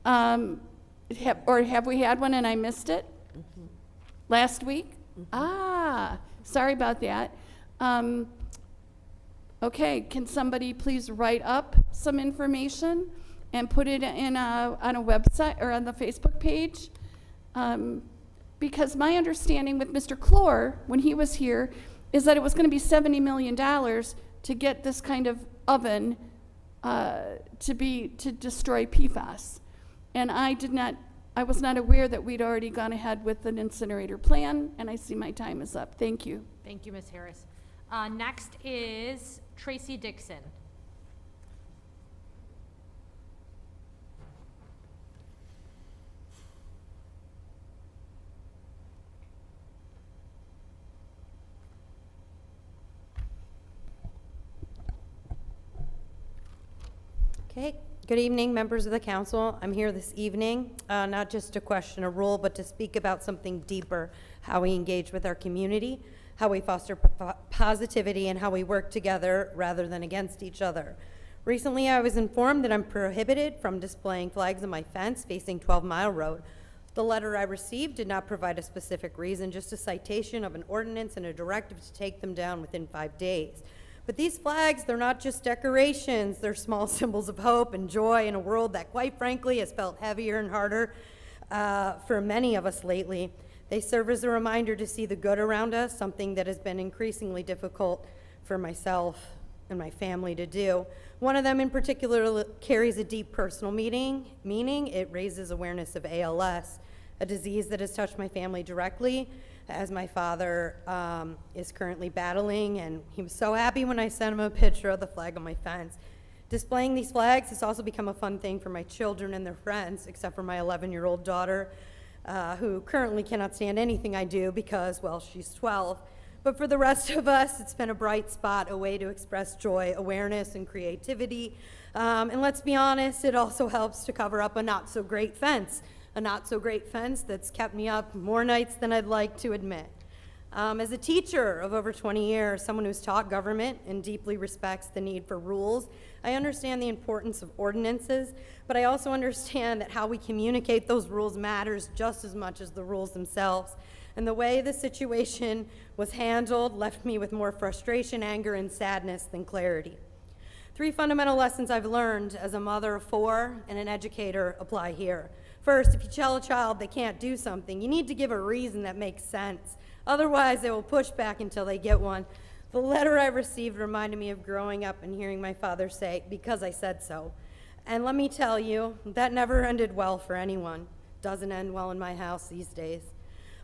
Speaker 8: Or have we had one and I missed it? Last week? Sorry about that. Okay, can somebody please write up some information and put it in on a website or on the Facebook page? Because my understanding with Mr. Clore, when he was here, is that it was going to be $70 million to get this kind of oven to destroy PFAS. And I was not aware that we'd already gone ahead with an incinerator plan, and I see my time is up. Thank you.
Speaker 4: Thank you, Ms. Harris. Next is Tracy Dixon.
Speaker 1: Okay,
Speaker 14: Good evening, members of the council. I'm here this evening, not just to question a rule, but to speak about something deeper, how we engage with our community, how we foster positivity, and how we work together rather than against each other. Recently, I was informed that I'm prohibited from displaying flags on my fence facing 12 Mile Road. The letter I received did not provide a specific reason, just a citation of an ordinance and a directive to take them down within 5 days. But these flags, they're not just decorations, they're small symbols of hope and joy in a world that, quite frankly, has felt heavier and harder for many of us lately. They serve as a reminder to see the good around us, something that has been increasingly difficult for myself and my family to do. One of them in particular carries a deep personal meaning. It raises awareness of ALS, a disease that has touched my family directly, as my father is currently battling, and he was so happy when I sent him a picture of the flag on my fence. Displaying these flags has also become a fun thing for my children and their friends, except for my 11-year-old daughter, who currently cannot stand anything I do because, well, she's 12. But for the rest of us, it's been a bright spot, a way to express joy, awareness, and creativity. And let's be honest, it also helps to cover up a not-so-great fence. A not-so-great fence that's kept me up more nights than I'd like to admit. As a teacher of over 20 years, someone who's taught government and deeply respects the need for rules, I understand the importance of ordinances, but I also understand that how we communicate those rules matters just as much as the rules themselves. And the way the situation was handled left me with more frustration, anger, and sadness than clarity. 3 fundamental lessons I've learned as a mother of 4 and an educator apply here. First, if you tell a child they can't do something, you need to give a reason that makes sense. Otherwise, they will push back until they get one. The letter I received reminded me of growing up and hearing my father say, "Because I said so." And let me tell you, that never ended well for anyone. Doesn't end well in my house these days.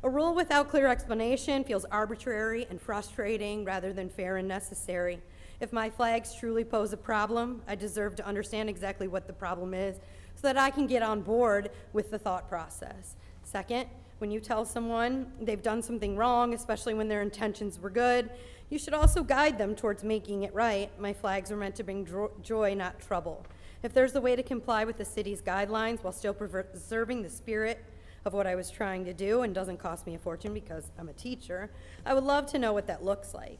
Speaker 14: A rule without clear explanation feels arbitrary and frustrating rather than fair and necessary. If my flags truly pose a problem, I deserve to understand exactly what the problem is so that I can get on board with the thought process. Second, when you tell someone they've done something wrong, especially when their intentions were good, you should also guide them towards making it right. My flags are meant to bring joy, not trouble. If there's a way to comply with the city's guidelines while still preserving the spirit of what I was trying to do and doesn't cost me a fortune because I'm a teacher, I would love to know what that looks like.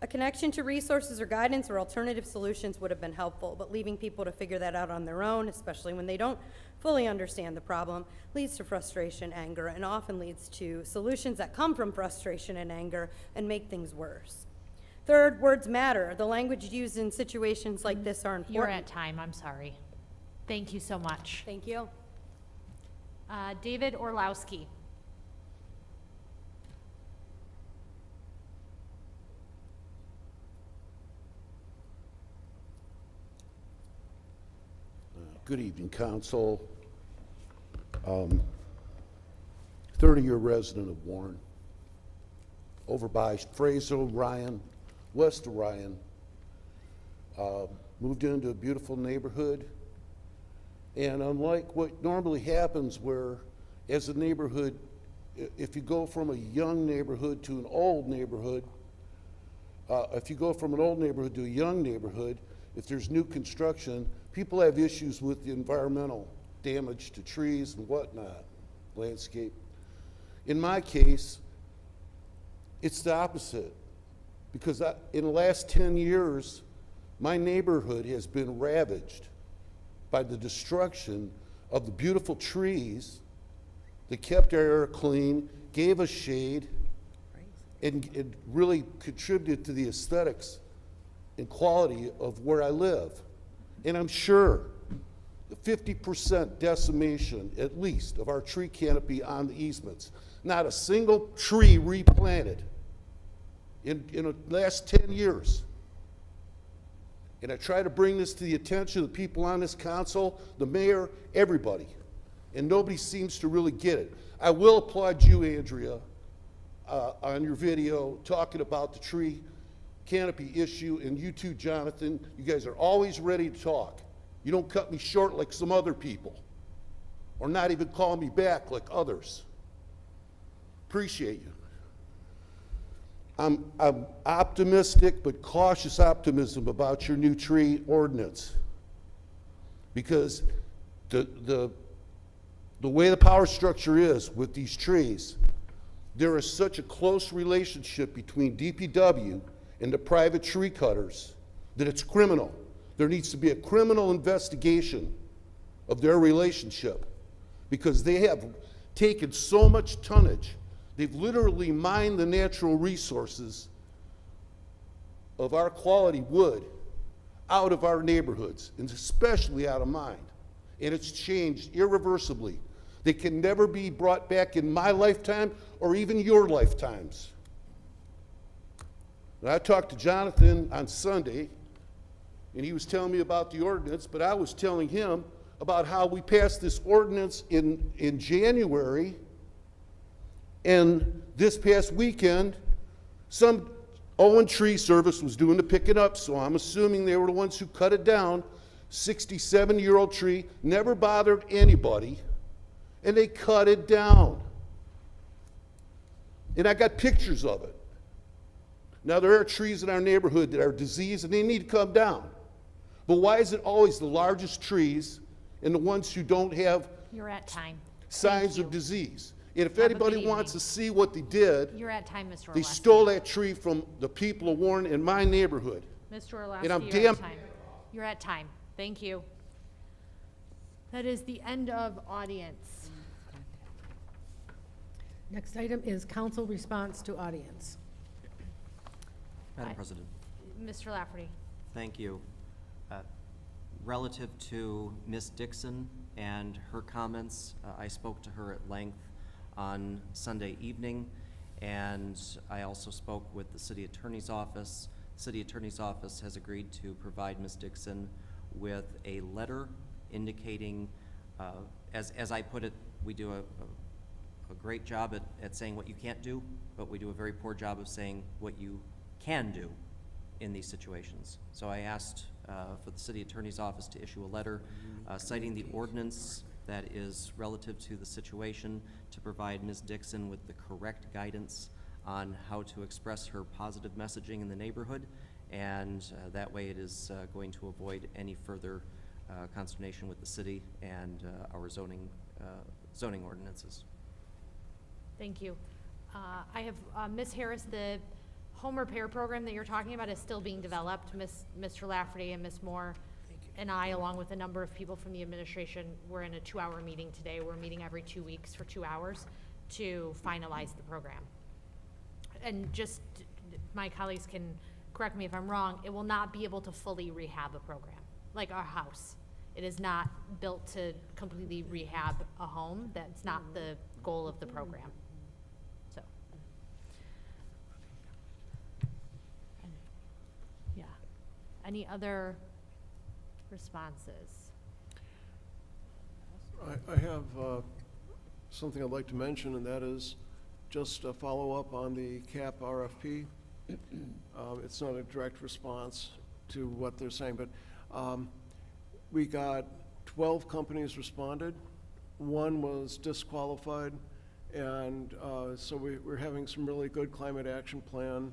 Speaker 14: A connection to resources or guidance or alternative solutions would have been helpful, but leaving people to figure that out on their own, especially when they don't fully understand the problem, leads to frustration, anger, and often leads to solutions that come from frustration and anger and make things worse. Third, words matter. The language used in situations like this are important.
Speaker 4: You're at time, I'm sorry. Thank you so much.
Speaker 14: Thank you.
Speaker 4: David Orlowski.
Speaker 15: Good evening, Council. 30-year resident of Warren, over by Fraser, Ryan, west of Ryan. Moved into a beautiful neighborhood, and unlike what normally happens where, as a neighborhood, if you go from a young neighborhood to an old neighborhood, if you go from an old neighborhood to a young neighborhood, if there's new construction, people have issues with the environmental damage to trees and whatnot, landscape. In my case, it's the opposite, because in the last 10 years, my neighborhood has been ravaged by the destruction of the beautiful trees that kept our air clean, gave us shade, and it really contributed to the aesthetics and quality of where I live. And I'm sure the 50% decimation, at least, of our tree canopy on the easements, not a single tree replanted in the last 10 years. And I try to bring this to the attention of the people on this council, the mayor, everybody, and nobody seems to really get it. I will applaud you, Andrea, on your video talking about the tree canopy issue, and you too, Jonathan. You guys are always ready to talk. You don't cut me short like some other people, or not even call me back like others. Appreciate you. I'm optimistic, but cautious optimism about your new tree ordinance. Because the way the power structure is with these trees, there is such a close relationship between DPW and the private tree cutters that it's criminal. There needs to be a criminal investigation of their relationship because they have taken so much tonnage. They've literally mined the natural resources of our quality wood out of our neighborhoods, and especially out of mine. And it's changed irreversibly. They can never be brought back in my lifetime or even your lifetimes. And I talked to Jonathan on Sunday, and he was telling me about the ordinance, but I was telling him about how we passed this ordinance in January, and this past weekend, some Owen Tree Service was doing the picking up, so I'm assuming they were the ones who cut it down. 67-year-old tree, never bothered anybody, and they cut it down. And I got pictures of it. Now, there are trees in our neighborhood that are diseased and they need to come down. But why is it always the largest trees and the ones who don't have
Speaker 4: You're at time.
Speaker 15: signs
Speaker 4: Thank
Speaker 15: of
Speaker 4: you.
Speaker 15: disease? And if
Speaker 4: Have a good
Speaker 15: anybody wants to
Speaker 4: evening.
Speaker 15: see what they did,
Speaker 4: You're at time, Mr.
Speaker 15: they
Speaker 4: Orlowski.
Speaker 15: stole that tree from the people of Warren in my neighborhood.
Speaker 4: Mr.
Speaker 15: And
Speaker 4: Orlowski,
Speaker 15: I'm
Speaker 4: you're at
Speaker 15: damn-
Speaker 4: time. You're at time. Thank you. That is the end of audience.
Speaker 2: Next item is council response to audience.
Speaker 5: Madam
Speaker 4: Aye.
Speaker 5: President,
Speaker 4: Mr. Lafferty.
Speaker 5: thank you. Relative to Ms. Dixon and her comments, I spoke to her at length on Sunday evening, and I also spoke with the city attorney's office. City attorney's office has agreed to provide Ms. Dixon with a letter indicating, as I put it, we do a great job at saying what you can't do, but we do a very poor job of saying what you can do in these situations. So I asked for the city attorney's office to issue a letter citing the ordinance that is relative to the situation to provide Ms. Dixon with the correct guidance on how to express her positive messaging in the neighborhood, and that way it is going to avoid any further consternation with the city and our zoning ordinances.
Speaker 4: Thank you. I have, Ms. Harris, the home repair program that you're talking about is still being developed. Mr. Lafferty and Ms. Moore and I, along with a number of people from the administration, we're in a 2-hour meeting today. We're meeting every 2 weeks for 2 hours to finalize the program. And just, my colleagues can correct me if I'm wrong, it will not be able to fully rehab a program, like our house. It is not built to completely rehab a home. That's not the goal of the program. So. Yeah. Any other responses?
Speaker 3: I have something I'd like to mention, and that is just a follow-up on the CAP RFP. It's not a direct response to what they're saying, but we got 12 companies responded. One was disqualified, and so we're having some really good climate action plan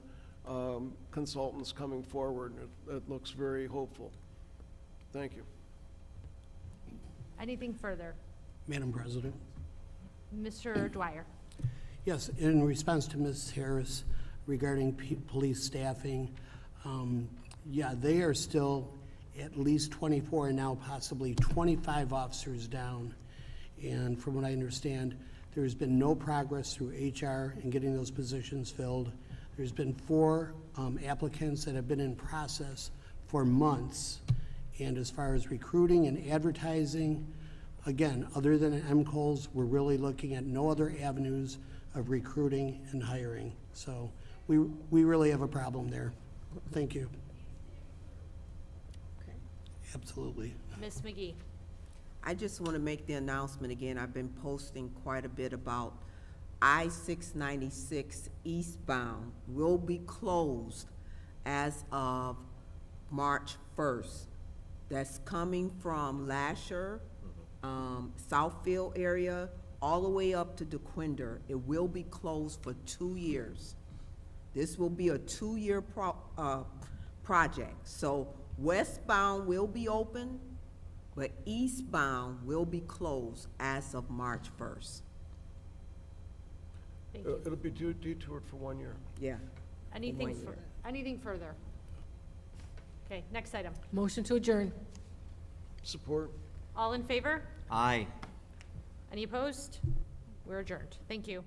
Speaker 3: consultants coming forward. It looks very hopeful. Thank you.
Speaker 4: Anything further?
Speaker 16: Madam President.
Speaker 4: Mr. Dwyer.
Speaker 16: Yes, in response to Ms. Harris regarding police staffing, yeah, they are still at least 24 and now possibly 25 officers down. And from what I understand, there's been no progress through HR in getting those positions filled. There's been 4 applicants that have been in process for months. And as far as recruiting and advertising, again, other than MCOs, we're really looking at no other avenues of recruiting and hiring. So we really have a problem there. Thank you. Absolutely.
Speaker 4: Ms. McGee.
Speaker 17: I just want to make the announcement again. I've been posting quite a bit about I-696 eastbound will be closed as of March 1st. That's coming from Lasher, Southfield area, all the way up to DeQuinder. It will be closed for 2 years. This will be a 2-year project. So westbound will be open, but eastbound will be closed as of March 1st.
Speaker 4: Thank you.
Speaker 3: It'll be detoured for 1 year.
Speaker 17: Yeah.
Speaker 4: Anything,
Speaker 17: One year.
Speaker 4: anything further? Okay, next item.
Speaker 2: Motion to adjourn.
Speaker 3: Support.
Speaker 4: All in favor?
Speaker 5: Aye.
Speaker 4: Any opposed? We're adjourned. Thank you.